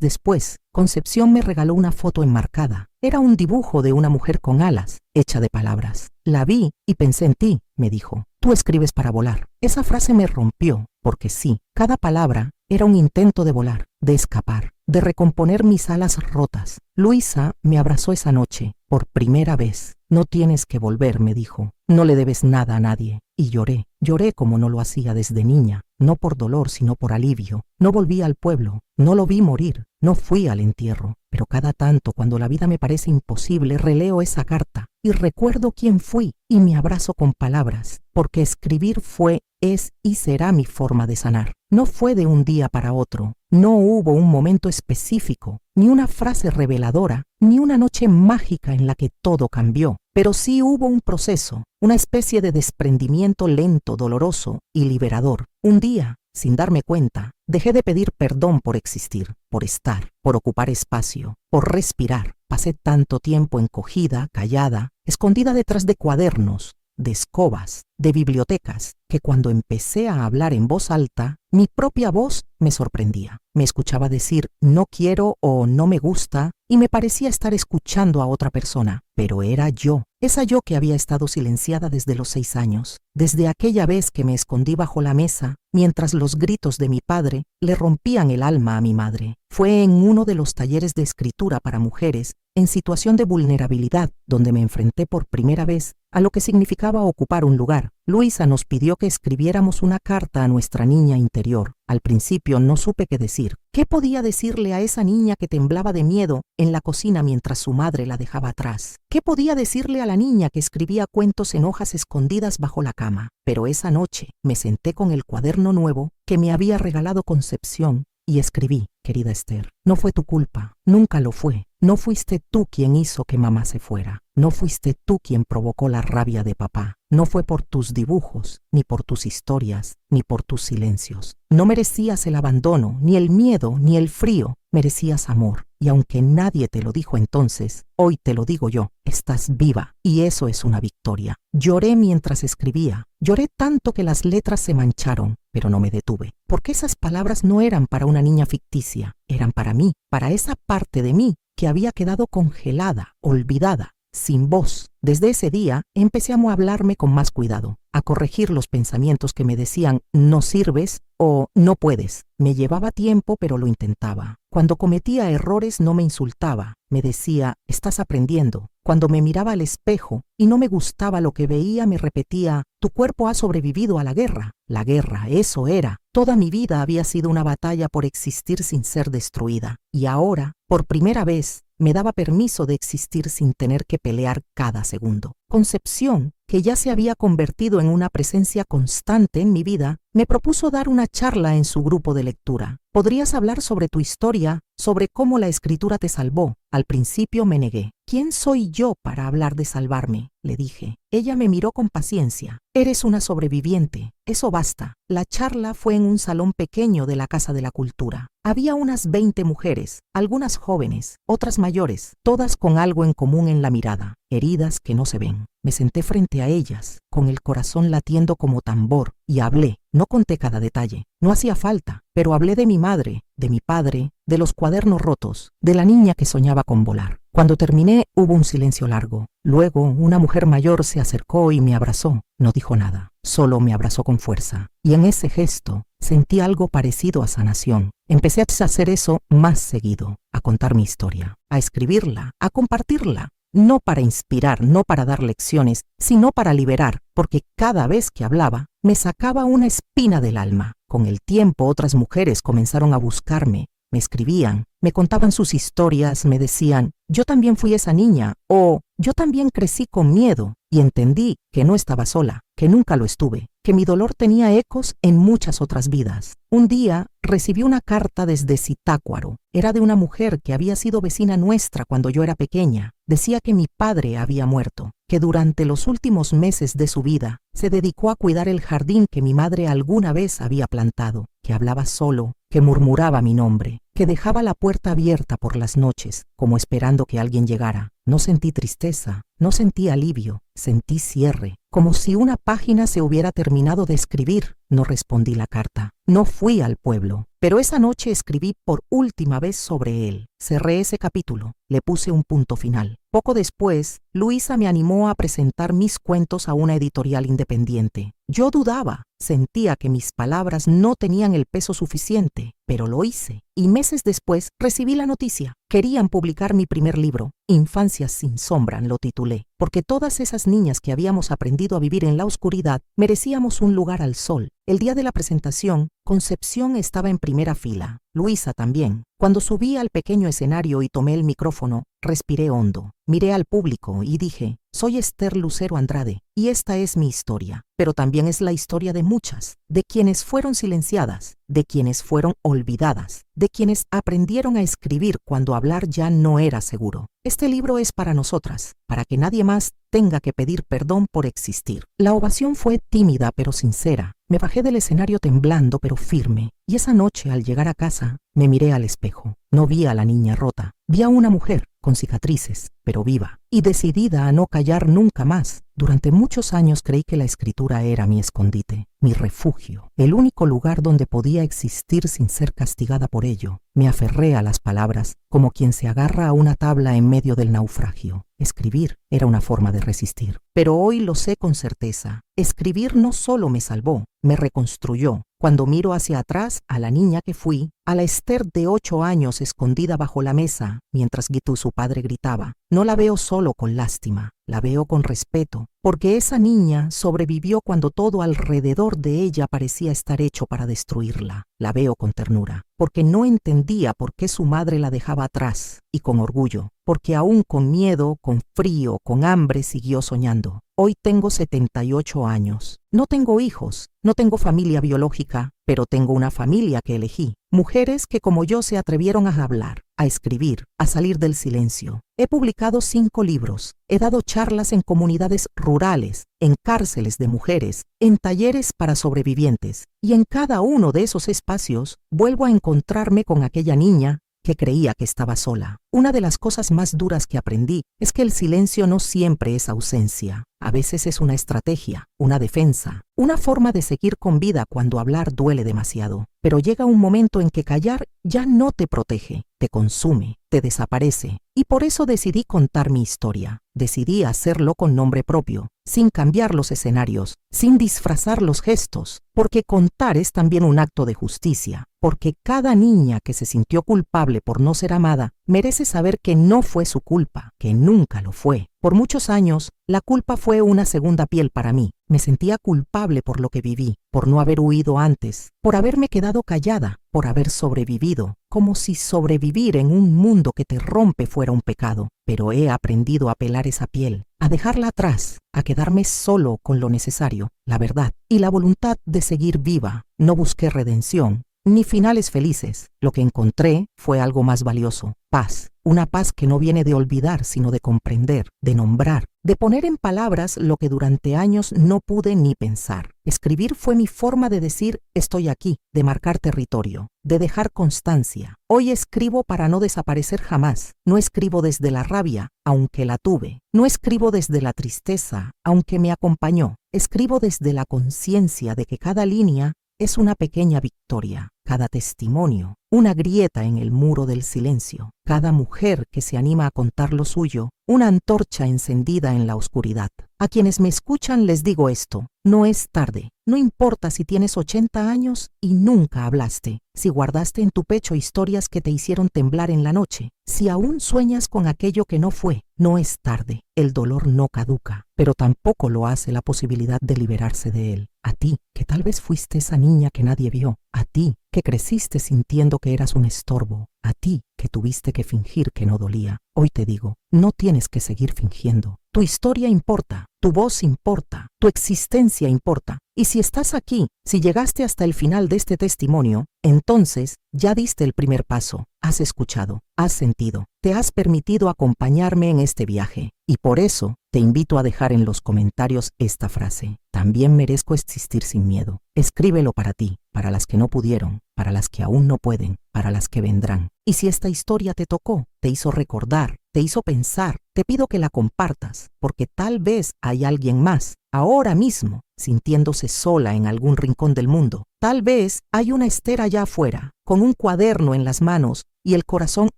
A: después, Concepción me regaló una foto enmarcada. Era un dibujo de una mujer con alas, hecha de palabras. La vi y pensé en ti, me dijo. Tú escribes para volar. Esa frase me rompió, porque sí, cada palabra era un intento de volar, de escapar, de recomponer mis alas rotas. Luisa me abrazó esa noche, por primera vez. No tienes que volver, me dijo. No le debes nada a nadie. Y lloré, lloré como no lo hacía desde niña, no por dolor sino por alivio. No volví al pueblo, no lo vi morir, no fui al entierro, pero cada tanto cuando la vida me parece imposible releo esa carta y recuerdo quién fui y me abrazo con palabras, porque escribir fue, es y será mi forma de sanar. No fue de un día para otro, no hubo un momento específico, ni una frase reveladora, ni una noche mágica en la que todo cambió, pero sí hubo un proceso, una especie de desprendimiento lento, doloroso y liberador. Un día, sin darme cuenta, dejé de pedir perdón por existir, por estar, por ocupar espacio, por respirar. Pasé tanto tiempo encogida, callada, escondida detrás de cuadernos, de escobas, de bibliotecas, que cuando empecé a hablar en voz alta, mi propia voz me sorprendía. Me escuchaba decir no quiero o no me gusta y me parecía estar escuchando a otra persona, pero era yo, esa yo que había estado silenciada desde los 6 años, desde aquella vez que me escondí bajo la mesa mientras los gritos de mi padre le rompían el alma a mi madre. Fue en uno de los talleres de escritura para mujeres en situación de vulnerabilidad donde me enfrenté por primera vez a lo que significaba ocupar un lugar. Luisa nos pidió que escribiéramos una carta a nuestra niña interior. Al principio no supe qué decir. ¿Qué podía decirle a esa niña que temblaba de miedo en la cocina mientras su madre la dejaba atrás? ¿Qué podía decirle a la niña que escribía cuentos en hojas escondidas bajo la cama? Pero esa noche me senté con el cuaderno nuevo que me había regalado Concepción y escribí: querida Esther, no fue tu culpa, nunca lo fue. No fuiste tú quien hizo que mamá se fuera. No fuiste tú quien provocó la rabia de papá. No fue por tus dibujos, ni por tus historias, ni por tus silencios. No merecías el abandono, ni el miedo, ni el frío. Merecías amor. Y aunque nadie te lo dijo entonces, hoy te lo digo yo, estás viva. Y eso es una victoria. Lloré mientras escribía. Lloré tanto que las letras se mancharon, pero no me detuve. Porque esas palabras no eran para una niña ficticia, eran para mí, para esa parte de mí que había quedado congelada, olvidada, sin voz. Desde ese día empecé a hablarme con más cuidado, a corregir los pensamientos que me decían no sirves o no puedes. Me llevaba tiempo, pero lo intentaba. Cuando cometía errores no me insultaba, me decía estás aprendiendo. Cuando me miraba al espejo y no me gustaba lo que veía, me repetía tu cuerpo ha sobrevivido a la guerra. La guerra, eso era. Toda mi vida había sido una batalla por existir sin ser destruida. Y ahora, por primera vez, me daba permiso de existir sin tener que pelear cada segundo. Concepción, que ya se había convertido en una presencia constante en mi vida, me propuso dar una charla en su grupo de lectura. ¿Podrías hablar sobre tu historia, sobre cómo la escritura te salvó? Al principio me negué. ¿Quién soy yo para hablar de salvarme?, le dije. Ella me miró con paciencia. Eres una sobreviviente, eso basta. La charla fue en un salón pequeño de la Casa de la Cultura. Había unas 20 mujeres, algunas jóvenes, otras mayores, todas con algo en común en la mirada, heridas que no se ven. Me senté frente a ellas, con el corazón latiendo como tambor, y hablé. No conté cada detalle, no hacía falta, pero hablé de mi madre, de mi padre, de los cuadernos rotos, de la niña que soñaba con volar. Cuando terminé, hubo un silencio largo. Luego, una mujer mayor se acercó y me abrazó. No dijo nada, solo me abrazó con fuerza. Y en ese gesto, sentí algo parecido a sanación. Empecé a hacer eso más seguido, a contar mi historia, a escribirla, a compartirla. No para inspirar, no para dar lecciones, sino para liberar, porque cada vez que hablaba, me sacaba una espina del alma. Con el tiempo, otras mujeres comenzaron a buscarme, me escribían, me contaban sus historias, me decían, yo también fui esa niña, o yo también crecí con miedo, y entendí que no estaba sola, que nunca lo estuve, que mi dolor tenía ecos en muchas otras vidas. Un día recibí una carta desde Zitácuaro. Era de una mujer que había sido vecina nuestra cuando yo era pequeña. Decía que mi padre había muerto, que durante los últimos meses de su vida se dedicó a cuidar el jardín que mi madre alguna vez había plantado, que hablaba solo, que murmuraba mi nombre, que dejaba la puerta abierta por las noches, como esperando que alguien llegara. No sentí tristeza, no sentí alivio, sentí cierre, como si una página se hubiera terminado de escribir. No respondí la carta, no fui al pueblo, pero esa noche escribí por última vez sobre él. Cerré ese capítulo, le puse un punto final. Poco después, Luisa me animó a presentar mis cuentos a una editorial independiente. Yo dudaba, sentía que mis palabras no tenían el peso suficiente, pero lo hice. Y meses después recibí la noticia. Querían publicar mi primer libro, Infancias sin sombra, lo titulé, porque todas esas niñas que habíamos aprendido a vivir en la oscuridad merecíamos un lugar al sol. El día de la presentación, Concepción estaba en primera fila, Luisa también. Cuando subí al pequeño escenario y tomé el micrófono, respiré hondo. Miré al público y dije, soy Esther Lucero Andrade, y esta es mi historia, pero también es la historia de muchas, de quienes fueron silenciadas, de quienes fueron olvidadas, de quienes aprendieron a escribir cuando hablar ya no era seguro. Este libro es para nosotras, para que nadie más tenga que pedir perdón por existir. La ovación fue tímida pero sincera. Me bajé del escenario temblando pero firme, y esa noche al llegar a casa me miré al espejo. No vi a la niña rota, vi a una mujer con cicatrices, pero viva, y decidida a no callar nunca más. Durante muchos años creí que la escritura era mi escondite, mi refugio, el único lugar donde podía existir sin ser castigada por ello. Me aferré a las palabras, como quien se agarra a una tabla en medio del naufragio. Escribir era una forma de resistir. Pero hoy lo sé con certeza. Escribir no solo me salvó, me reconstruyó. Cuando miro hacia atrás a la niña que fui, a la Esther de 8 años escondida bajo la mesa, mientras Gitu, su padre, gritaba, no la veo solo con lástima, la veo con respeto, porque esa niña sobrevivió cuando todo alrededor de ella parecía estar hecho para destruirla. La veo con ternura, porque no entendía por qué su madre la dejaba atrás, y con orgullo, porque aún con miedo, con frío, con hambre siguió soñando. Hoy tengo 78 años. No tengo hijos, no tengo familia biológica, pero tengo una familia que elegí. Mujeres que como yo se atrevieron a hablar, a escribir, a salir del silencio. He publicado 5 libros, he dado charlas en comunidades rurales, en cárceles de mujeres, en talleres para sobrevivientes, y en cada uno de esos espacios vuelvo a encontrarme con aquella niña que creía que estaba sola. Una de las cosas más duras que aprendí es que el silencio no siempre es ausencia. A veces es una estrategia, una defensa, una forma de seguir con vida cuando hablar duele demasiado. Pero llega un momento en que callar ya no te protege, te consume, te desaparece. Y por eso decidí contar mi historia. Decidí hacerlo con nombre propio, sin cambiar los escenarios, sin disfrazar los gestos, porque contar es también un acto de justicia, porque cada niña que se sintió culpable por no ser amada merece saber que no fue su culpa, que nunca lo fue. Por muchos años, la culpa fue una segunda piel para mí. Me sentía culpable por lo que viví, por no haber huido antes, por haberme quedado callada, por haber sobrevivido, como si sobrevivir en un mundo que te rompe fuera un pecado. Pero he aprendido a pelar esa piel, a dejarla atrás, a quedarme solo con lo necesario, la verdad y la voluntad de seguir viva. No busqué redención, ni finales felices. Lo que encontré fue algo más valioso, paz. Una paz que no viene de olvidar, sino de comprender, de nombrar, de poner en palabras lo que durante años no pude ni pensar. Escribir fue mi forma de decir estoy aquí, de marcar territorio, de dejar constancia. Hoy escribo para no desaparecer jamás. No escribo desde la rabia, aunque la tuve. No escribo desde la tristeza, aunque me acompañó. Escribo desde la conciencia de que cada línea es una pequeña victoria, cada testimonio, una grieta en el muro del silencio, cada mujer que se anima a contar lo suyo, una antorcha encendida en la oscuridad. A quienes me escuchan les digo esto, no es tarde. No importa si tienes 80 años y nunca hablaste, si guardaste en tu pecho historias que te hicieron temblar en la noche, si aún sueñas con aquello que no fue, no es tarde. El dolor no caduca, pero tampoco lo hace la posibilidad de liberarse de él. A ti, que tal vez fuiste esa niña que nadie vio, a ti, que creciste sintiendo que eras un estorbo, a ti, que tuviste que fingir que no dolía. Hoy te digo, no tienes que seguir fingiendo. Tu historia importa, tu voz importa, tu existencia importa. Y si estás aquí, si llegaste hasta el final de este testimonio, entonces ya diste el primer paso. Has escuchado, has sentido, te has permitido acompañarme en este viaje. Y por eso te invito a dejar en los comentarios esta frase. También merezco existir sin miedo. Escríbelo para ti, para las que no pudieron, para las que aún no pueden, para las que vendrán. Y si esta historia te tocó, te hizo recordar, te hizo pensar, te pido que la compartas, porque tal vez hay alguien más, ahora mismo, sintiéndose sola en algún rincón del mundo. Tal vez hay una Esther allá afuera, con un cuaderno en las manos y el corazón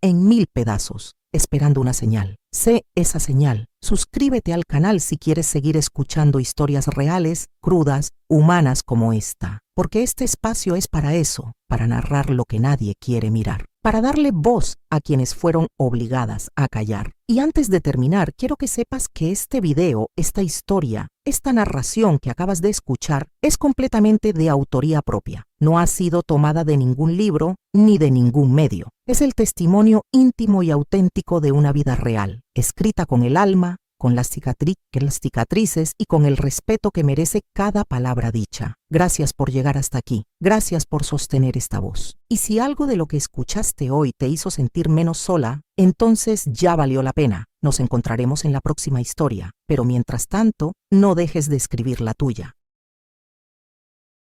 A: en 1000 pedazos, esperando una señal. Sé esa señal. Suscríbete al canal si quieres seguir escuchando historias reales, crudas, humanas como esta. Porque este espacio es para eso, para narrar lo que nadie quiere mirar, para darle voz a quienes fueron obligadas a callar. Y antes de terminar, quiero que sepas que este video, esta historia, esta narración que acabas de escuchar es completamente de autoría propia. No ha sido tomada de ningún libro ni de ningún medio. Es el testimonio íntimo y auténtico de una vida real, escrita con el alma, con las cicatrices y con el respeto que merece cada palabra dicha. Gracias por llegar hasta aquí. Gracias por sostener esta voz. Y si algo de lo que escuchaste hoy te hizo sentir menos sola, entonces ya valió la pena. Nos encontraremos en la próxima historia. Pero mientras tanto, no dejes de escribir la tuya.